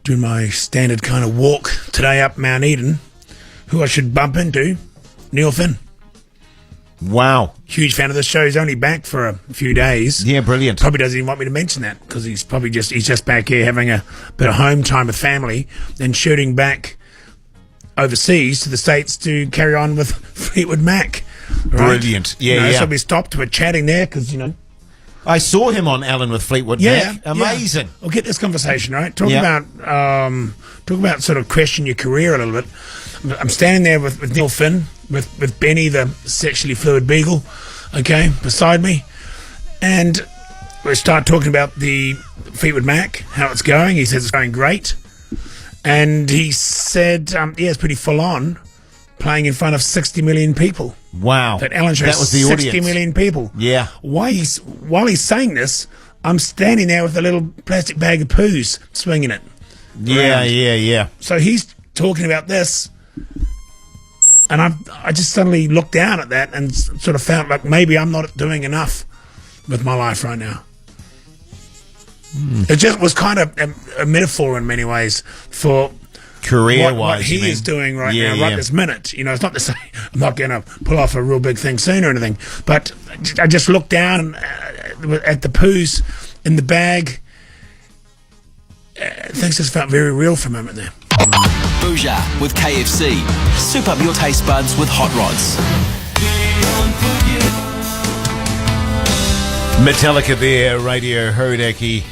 doing my standard kind of walk today up Mount Eden. Who I should bump into? Neil Finn. Wow. Huge fan of the show. He's only back for a few days. Yeah, brilliant. Probably doesn't even want me to mention that because he's just back here having a bit of home time with family, then shooting back overseas to the States to carry on with Fleetwood Mac. Right? Brilliant. Yeah. So we stopped. We're chatting there because, I saw him on Alan with Fleetwood Mac. Amazing. Yeah. We'll get this conversation, right? Talk about sort of question your career a little bit. I'm standing there with Neil Finn, with Benny, the sexually fluid beagle, okay, beside me. And we start talking about the Fleetwood Mac, how it's going. He says it's going great. And he said, it's pretty full on, playing in front of 60 million people. Wow. That Alan shows That was the 60 audience. million people. Yeah. While he's saying this, I'm standing there with a little plastic bag of poos, swinging it. Yeah, around. yeah. So he's talking about this, and I just suddenly looked down at that and sort of felt like maybe I'm not doing enough with my life right now. It just was kind of a metaphor in many ways for Career-wise, what he is doing right now, right this minute. It's not to say I'm not going to pull off a real big thing soon or anything, but I just looked down at the poos in the bag. Things just felt very real for a moment there. Bhuja with KFC. Soup up your taste buds with hot rods. Metallica there, Radio Hodaki.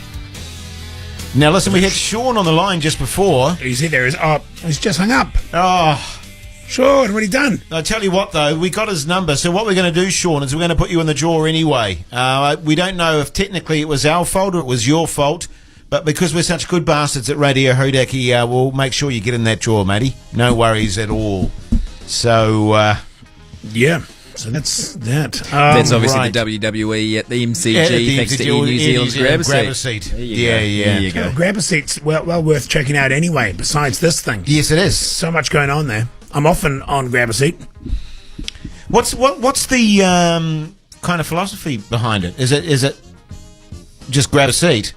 Now listen, we had Sean on the line just before. He's just hung up. Oh, Sean, what are you done? I tell you what though, we got his number, so what we're going to do, Sean, is we're going to put you in the draw anyway. We don't know if technically it was our fault or it was your fault, but because we're such good bastards at Radio Hodaki, we'll make sure you get in that draw, matey. No worries at all. So, yeah. So that's that. That's obviously right. the WWE at the MCG, At the thanks to MCG, New Zealand's grab grab a a seat. seat. There you Yeah, go. yeah. There you go. Grab a seat's well worth checking out anyway, besides this thing. Yes, it is. So much going on there. I'm often on Grab a Seat. What's the kind of philosophy behind it? Is it just grab a seat?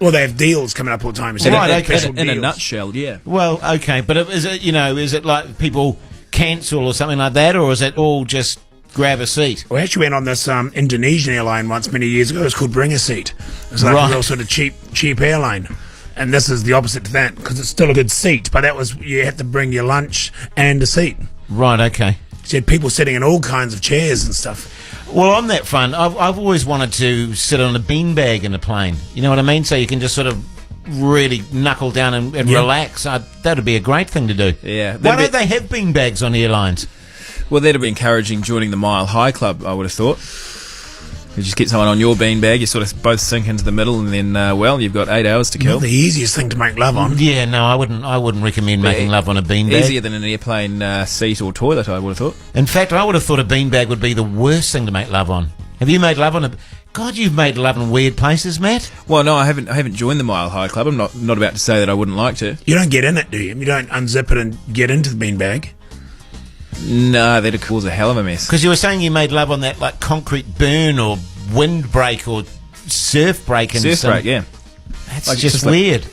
Well, they have deals coming up all the time. So Right, they have okay. special In a deals. nutshell, yeah. Well, okay, but is it like people cancel or something like that, or is it all just grab a seat? We actually went on this Indonesian airline once many years ago. It was called Bring a Seat. It's like Right. a real sort of cheap airline. And this is the opposite to that because it's still a good seat, but that was you had to bring your lunch and a seat. Right, okay. So you had people sitting in all kinds of chairs and stuff. Well, on that front, I've always wanted to sit on a beanbag in a plane. You know what I mean? So you can just sort of really knuckle down and Yeah. relax. That would be a great thing to do. Yeah. Why don't they have beanbags on airlines? Well, that'd be encouraging joining the Mile High Club, I would have thought. You just get someone on your beanbag, you sort of both sink into the middle, and then, you've got 8 hours to kill. Not the easiest thing to make love on. Yeah, no, I wouldn't recommend making love on a beanbag. Easier than an airplane seat or toilet, I would have thought. In fact, I would have thought a beanbag would be the worst thing to make love on. Have you made love on a... God, you've made love in weird places, Matt. Well, no, I haven't joined the Mile High Club. I'm not about to say that I wouldn't like to. You don't get in it, do you? You don't unzip it and get into the beanbag. No, that'd cause a hell of a mess. Because you were saying you made love on that, like, concrete burn or windbreak or surf break. And break, yeah. That's like, just weird.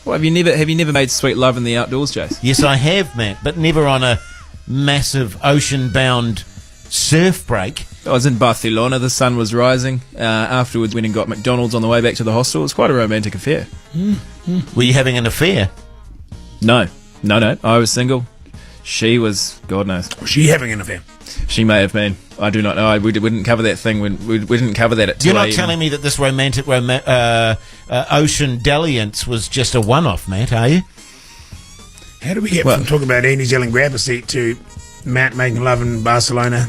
Well, have you never made sweet love in the outdoors, Jace? Yes, I have, Matt, but never on a massive ocean-bound surf break. I was in Barcelona, the sun was rising. Afterwards, went and got McDonald's on the way back to the hostel. It was quite a romantic affair. Were you having an affair? No. I was single. She was, God knows. Was she having an affair? She may have been. I do not know. We didn't cover that thing. We didn't cover that at 2 You're not telling me that this romantic ocean dalliance was just a one-off, Matt, are you? How do we get from talking about Andy yelling grab a seat to Matt making love in Barcelona?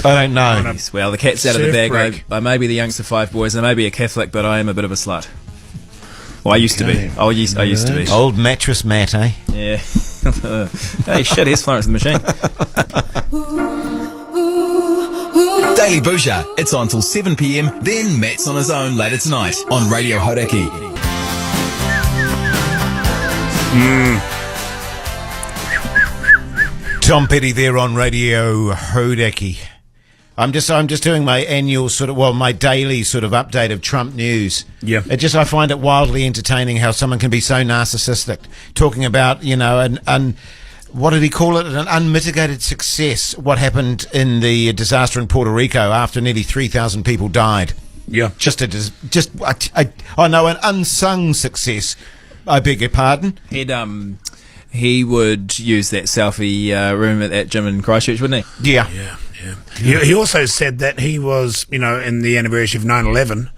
I don't know. Well, the cat's out of the bag. I may be the youngster of 5 boys. I may be a Catholic, but I am a bit of a slut. Well, I used to be. I used to be. Old mattress Matt, eh? Yeah. Hey, shit, here's Florence the Machine. Daily Bhuja. It's on till 7 p.m. Then Matt's on his own later tonight on Radio Hauraki. Tom Petty there on Radio Hauraki. I'm just doing my annual my daily sort of update of Trump news. Yeah. I find it wildly entertaining how someone can be so narcissistic, talking about, what did he call it? An unmitigated success. What happened in the disaster in Puerto Rico after nearly 3,000 people died. Yeah. An unsung success. I beg your pardon. He would use that selfie room at that gym in Christchurch, wouldn't he? Yeah. He also said that he was, in the anniversary of 9/11,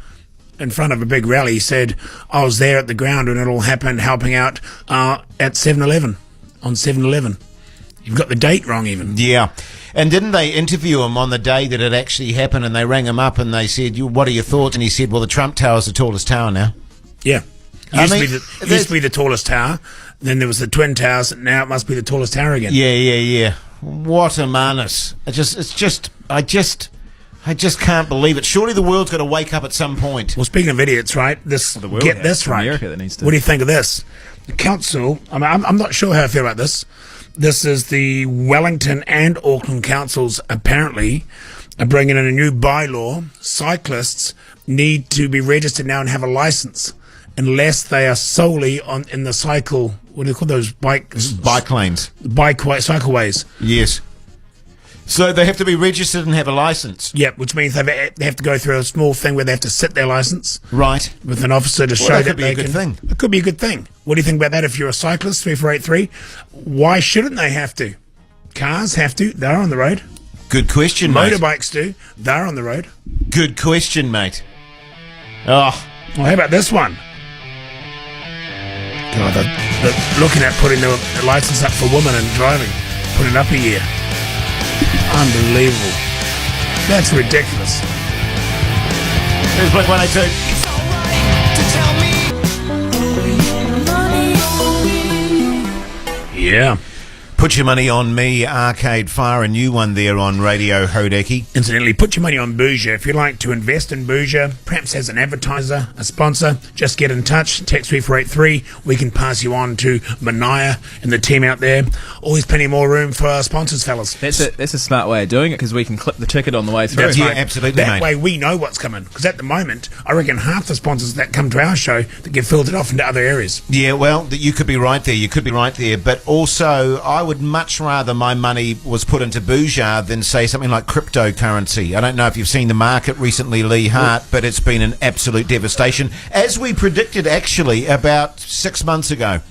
in front of a big rally. He said, I was there at the ground when it all happened, helping out at 7-Eleven, on 7-Eleven. You've got the date wrong even. Yeah. And didn't they interview him on the day that it actually happened, and they rang him up and they said, what are your thoughts? And he said, well, the Trump Tower's the tallest tower now. Yeah. It used to be the tallest tower. Then there was the Twin Towers. Now it must be the tallest tower again. Yeah. What a madness! I just can't believe it. Surely the world's got to wake up at some point. Well, speaking of idiots, right? Get this right. America that needs to. What do you think of this? The council. I'm not sure how I feel about this. This is the Wellington and Auckland councils apparently are bringing in a new bylaw. Cyclists need to be registered now and have a license, unless they are solely in the cycle. What do you call those bike lanes? Cycleways. Yes. So they have to be registered and have a license. Yeah, which means they have to go through a small thing where they have to sit their license. Right. With an officer to show that they can. Could be a good thing. It could be a good thing. What do you think about that? If you're a cyclist, 3483, why shouldn't they have to? Cars have to. They're on the road. Good question, mate. Motorbikes do. They're on the road. Good question, mate. Oh. Well, how about this one? God, they're looking at putting the license up for women and driving, putting it up a year. Unbelievable. That's ridiculous. Here's Blink 182. Yeah. Put Your Money on Me, Arcade Fire, a new one there on Radio Hauraki. Incidentally, put your money on Bhuja. If you'd like to invest in Bhuja, perhaps as an advertiser, a sponsor, just get in touch. Text 3483. We can pass you on to Manaya and the team out there. Always plenty more room for sponsors, fellas. That's a smart way of doing it, because we can clip the ticket on the way through. That's right. Absolutely, that way we know what's coming. Because at the moment, I reckon half the sponsors that come to our show that get filtered off into other areas. Yeah, well, you could be right there. But also, I would much rather my money was put into Bhuja than, say, something like cryptocurrency. I don't know if you've seen the market recently, Lee Hart, but it's been an absolute devastation, as we predicted actually about 6 months ago.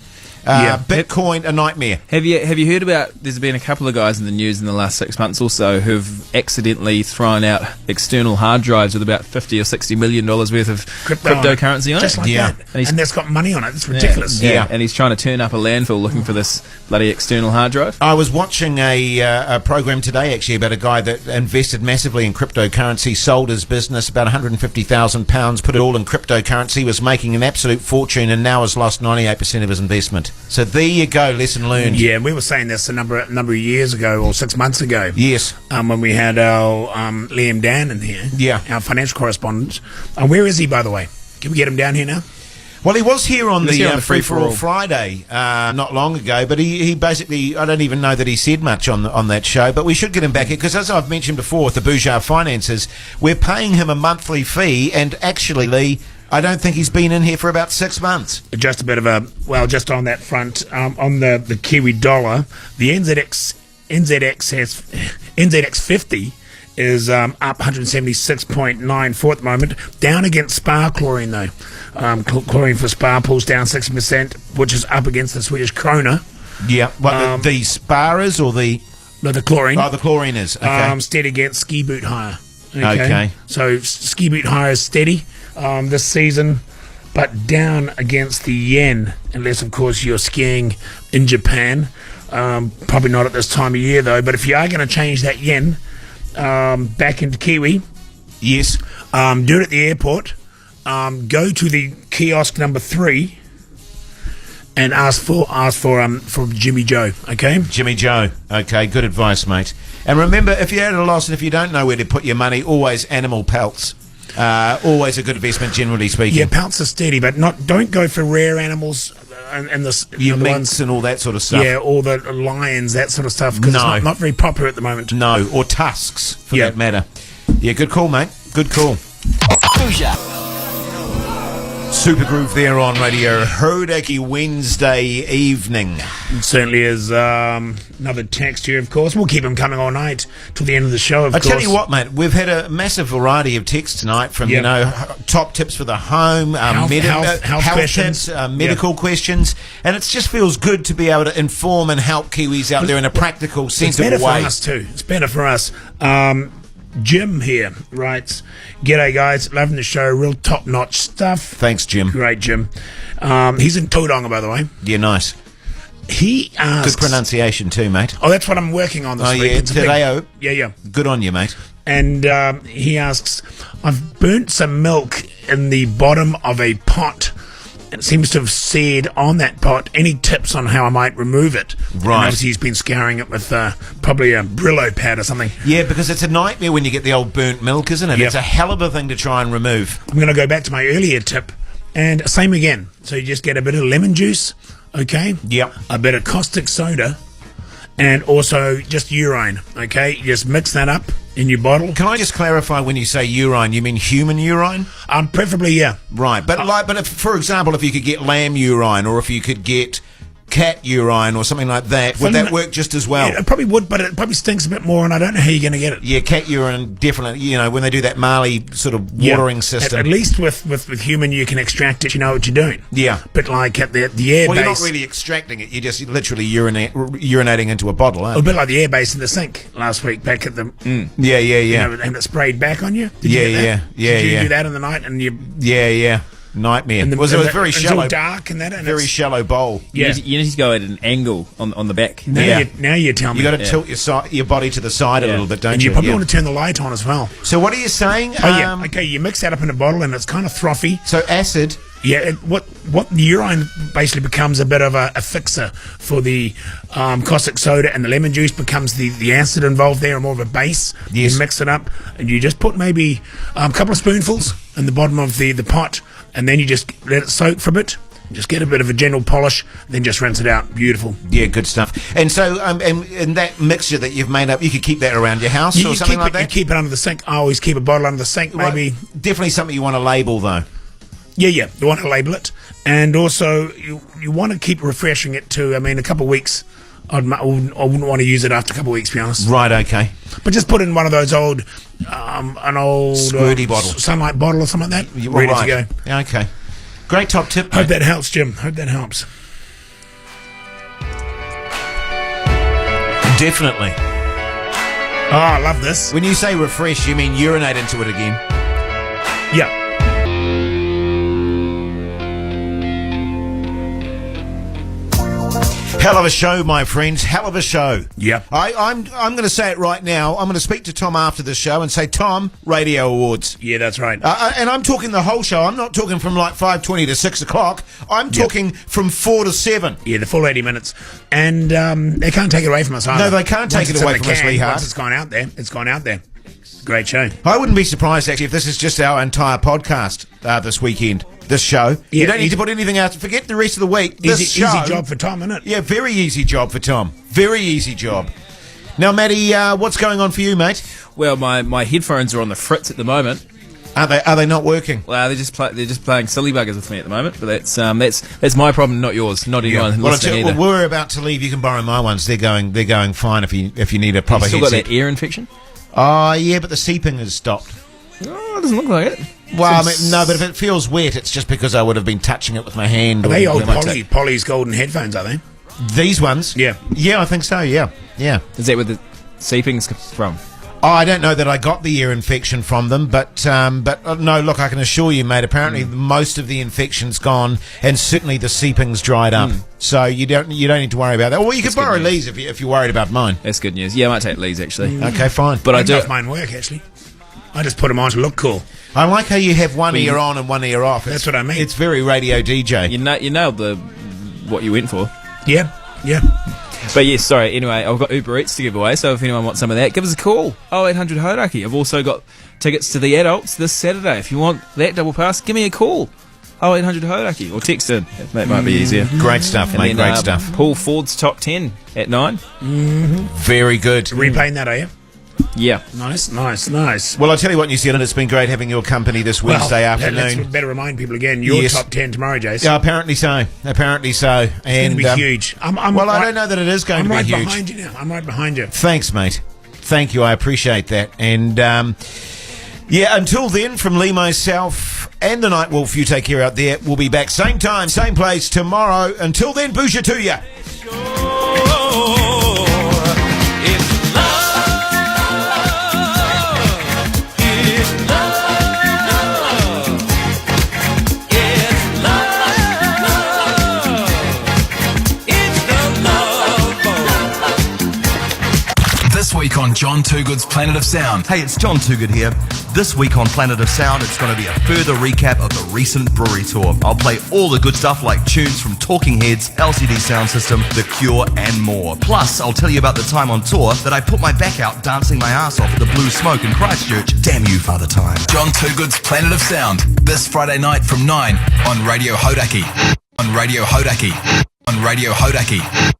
Bitcoin, a nightmare. Have you heard about? There's been a couple of guys in the news in the last 6 months or so who've accidentally thrown out external hard drives with about $50 or $60 million worth of cryptocurrency on it. Just like that. And that's got money on it. It's ridiculous. Yeah, and he's trying to turn up a landfill looking for this bloody external hard drive. I was watching a program today actually about a guy that invested massively in cryptocurrency, sold his business, about £150,000, put it all in cryptocurrency, was making an absolute fortune, and now has lost 98% of his investment. So there you go, lesson learned. Yeah, we were saying this a number of years ago, or 6 months ago. Yes. When we had our Liam Dan in here. Yeah. Our financial correspondent. Where is he, by the way? Can we get him down here now? Well, he was here on the Free For All Friday not long ago, but he basically, I don't even know that he said much on that show, but we should get him back here, because as I've mentioned before with the Bhuja finances, we're paying him a monthly fee, and actually, Lee, I don't think he's been in here for about 6 months. Just a bit of just on that front, on the Kiwi dollar, the NZX 50 is up 176.94 at the moment, down against spar chlorine though. Chlorine for spar pulls down 60%, which is up against the Swedish krona. Yeah, what, the spar is, or the... No, the chlorine. Oh, the chlorine is, okay. Steady against ski boot hire. Okay. So ski boot hire is steady this season, but down against the yen, unless of course you're skiing in Japan. Probably not at this time of year though, but if you are going to change that yen back into Kiwi, yes, do it at the airport. Go to the kiosk number 3 and ask for Jimmy Joe. Okay, Jimmy Joe. Okay, good advice, mate. And remember, if you're at a loss and if you don't know where to put your money, always animal pelts. Always a good investment, generally speaking. Yeah, pelts are steady, but don't go for rare animals and the minks ones and all that sort of stuff. Yeah, all the lions, that sort of stuff, because it's not very popular at the moment. No, or tusks for that matter. Yeah, good call, mate. Good call. Super Groove there on Radio Hodaki Wednesday evening. It certainly is. Another text here, of course. We'll keep them coming all night till the end of the show, of course. I tell you what, mate, we've had a massive variety of texts tonight from, top tips for the home, health questions, tips, medical questions, and it just feels good to be able to inform and help Kiwis out there in a practical, sensible way. It's better for us, too. It's better for us. Jim here writes, "G'day guys, loving the show, real top-notch stuff." Thanks, Jim. Great, Jim. He's in Tauranga, by the way. Yeah, nice. He asks... Good pronunciation too, mate. Oh, that's what I'm working on this week. Yeah, today. Yeah. Good on you, mate. And he asks, "I've burnt some milk in the bottom of a pot. It seems to have seared on that pot. Any tips on how I might remove it?" Right. And obviously he's been scouring it with probably a Brillo pad or something. Yeah, because it's a nightmare when you get the old burnt milk, isn't it? Yep. It's a hell of a thing to try and remove. I'm going to go back to my earlier tip. And same again. So you just get a bit of lemon juice, okay? Yep. A bit of caustic soda, and also just urine, okay? You just mix that up in your bottle. Can I just clarify, when you say urine, you mean human urine? Preferably, yeah. Right, but if, for example, if you could get lamb urine, or if you could get cat urine or something like that, would that work just as well? Yeah, it probably would, but it probably stinks a bit more, and I don't know how you're going to get it. Yeah, cat urine, definitely, when they do that Marley sort of watering system. At least with human, you can extract it, you know what you're doing. Yeah. But like at the air well, base... you're not really extracting it, you're just literally urinating into a bottle, aren't you? A bit like the air base in the sink last week back at the... Yeah. And it sprayed back on you? Did you do that in the night? And you... Yeah. Nightmare. It was very shallow. It's all dark and that. And very shallow bowl. Yeah. You need to go at an angle on the back. Now you tell me. You got to tilt your body to the side a little bit, don't you? And you probably want to turn the light on as well. So what are you saying? Okay, you mix that up in a bottle and it's kind of frothy. So acid. Yeah, what the urine basically becomes a bit of a fixer for the caustic soda, and the lemon juice becomes the acid involved there, and more of a base. Yes. You mix it up, and you just put maybe a couple of spoonfuls in the bottom of the pot, and then you just let it soak for a bit. Just get a bit of a general polish, then just rinse it out. Beautiful. Yeah, good stuff. And so, and that mixture that you've made up, you could keep that around your house or something like that? You keep it under the sink. I always keep a bottle under the sink, maybe. Definitely something you want to label, though. Yeah, you want to label it. And also, you want to keep refreshing it too. I mean, a couple of weeks, I wouldn't want to use it after a couple of weeks, to be honest. Right, okay. But just put in one of those old, squirty bottle. Sunlight bottle or something like that. Ready to go. Okay. Great top tip. Hope that helps, Jim. Hope that helps. Definitely. Oh, I love this. When you say refresh, you mean urinate into it again? Yeah. Hell of a show, my friends. Hell of a show. Yeah. I'm going to say it right now. I'm going to speak to Tom after the show and say, Tom, Radio Awards. Yeah, that's right. And I'm talking the whole show. I'm not talking from like 5:20 to 6 o'clock. I'm talking from 4 to 7. Yeah, the full 80 minutes. And they can't take it away from us either. No, they can't take it away from us, Lee Hart. Once it's gone out there, it's gone out there. Great show. I wouldn't be surprised, actually, if this is just our entire podcast this weekend, this show. Yeah, you don't need to put anything else. Forget the rest of the week. Easy job for Tom, isn't it? Yeah, very easy job for Tom. Very easy job. Now, Matty, what's going on for you, mate? Well, my headphones are on the fritz at the moment. Are they not working? Well, they're just playing silly buggers with me at the moment. But that's my problem, not yours, not anyone listening either. Well, we're about to leave. You can borrow my ones. They're going fine if you need a proper headset. You still got that ear infection? Oh, yeah, but the seeping has stopped. Oh, it doesn't look like it. Well, I mean, no, but if it feels wet, it's just because I would have been touching it with my hand. Are they old Polly's golden headphones, are they? These ones? Yeah. Yeah, I think so, yeah. Is that where the seeping's from? Oh, I don't know that I got the ear infection from them, but no, look, I can assure you, mate, apparently most of the infection's gone, and certainly the seeping's dried up. So you don't need to worry about that. Well, you can borrow Lee's if you're worried about mine. That's good news. Yeah, I might take Lee's, actually. Okay, fine. But I do. Mine work, actually. I just put them on to look cool. I like how you have one ear on and one ear off. That's what I mean. It's very radio DJ. You nailed what you went for. Yeah. But yes, sorry, anyway, I've got Uber Eats to give away, so if anyone wants some of that, give us a call. 0800 Hodaki. I've also got tickets to the adults this Saturday. If you want that double pass, give me a call. 0800 Hodaki. Or text in. That might be easier. Great stuff, and mate. then, Great stuff. Paul Ford's Top 10 at 9. Very good. Replaying that, are you? Yeah. Nice. Well, I'll tell you what, New Zealand, it's been great having your company this Wednesday afternoon. Let's better remind people again, your top 10 tomorrow, Jace. Yeah, apparently so. And it's going to be huge. I don't know that it is going to be huge. I'm right behind you now. I'm right behind you. Thanks, mate. Thank you. I appreciate that. And, until then, from Lee, myself, and the Night Wolf, you take care out there. We'll be back same time, same place tomorrow. Until then, Bhuja to ya. This week on John Toogood's Planet of Sound. Hey, it's John Toogood here. This week on Planet of Sound, it's going to be a further recap of the recent brewery tour. I'll play all the good stuff like tunes from Talking Heads, LCD Sound System, The Cure, and more. Plus, I'll tell you about the time on tour that I put my back out dancing my ass off at the Blue Smoke in Christchurch. Damn you, Father Time. John Toogood's Planet of Sound. This Friday night from 9 on Radio Hodaki. On Radio Hodaki. On Radio Hodaki.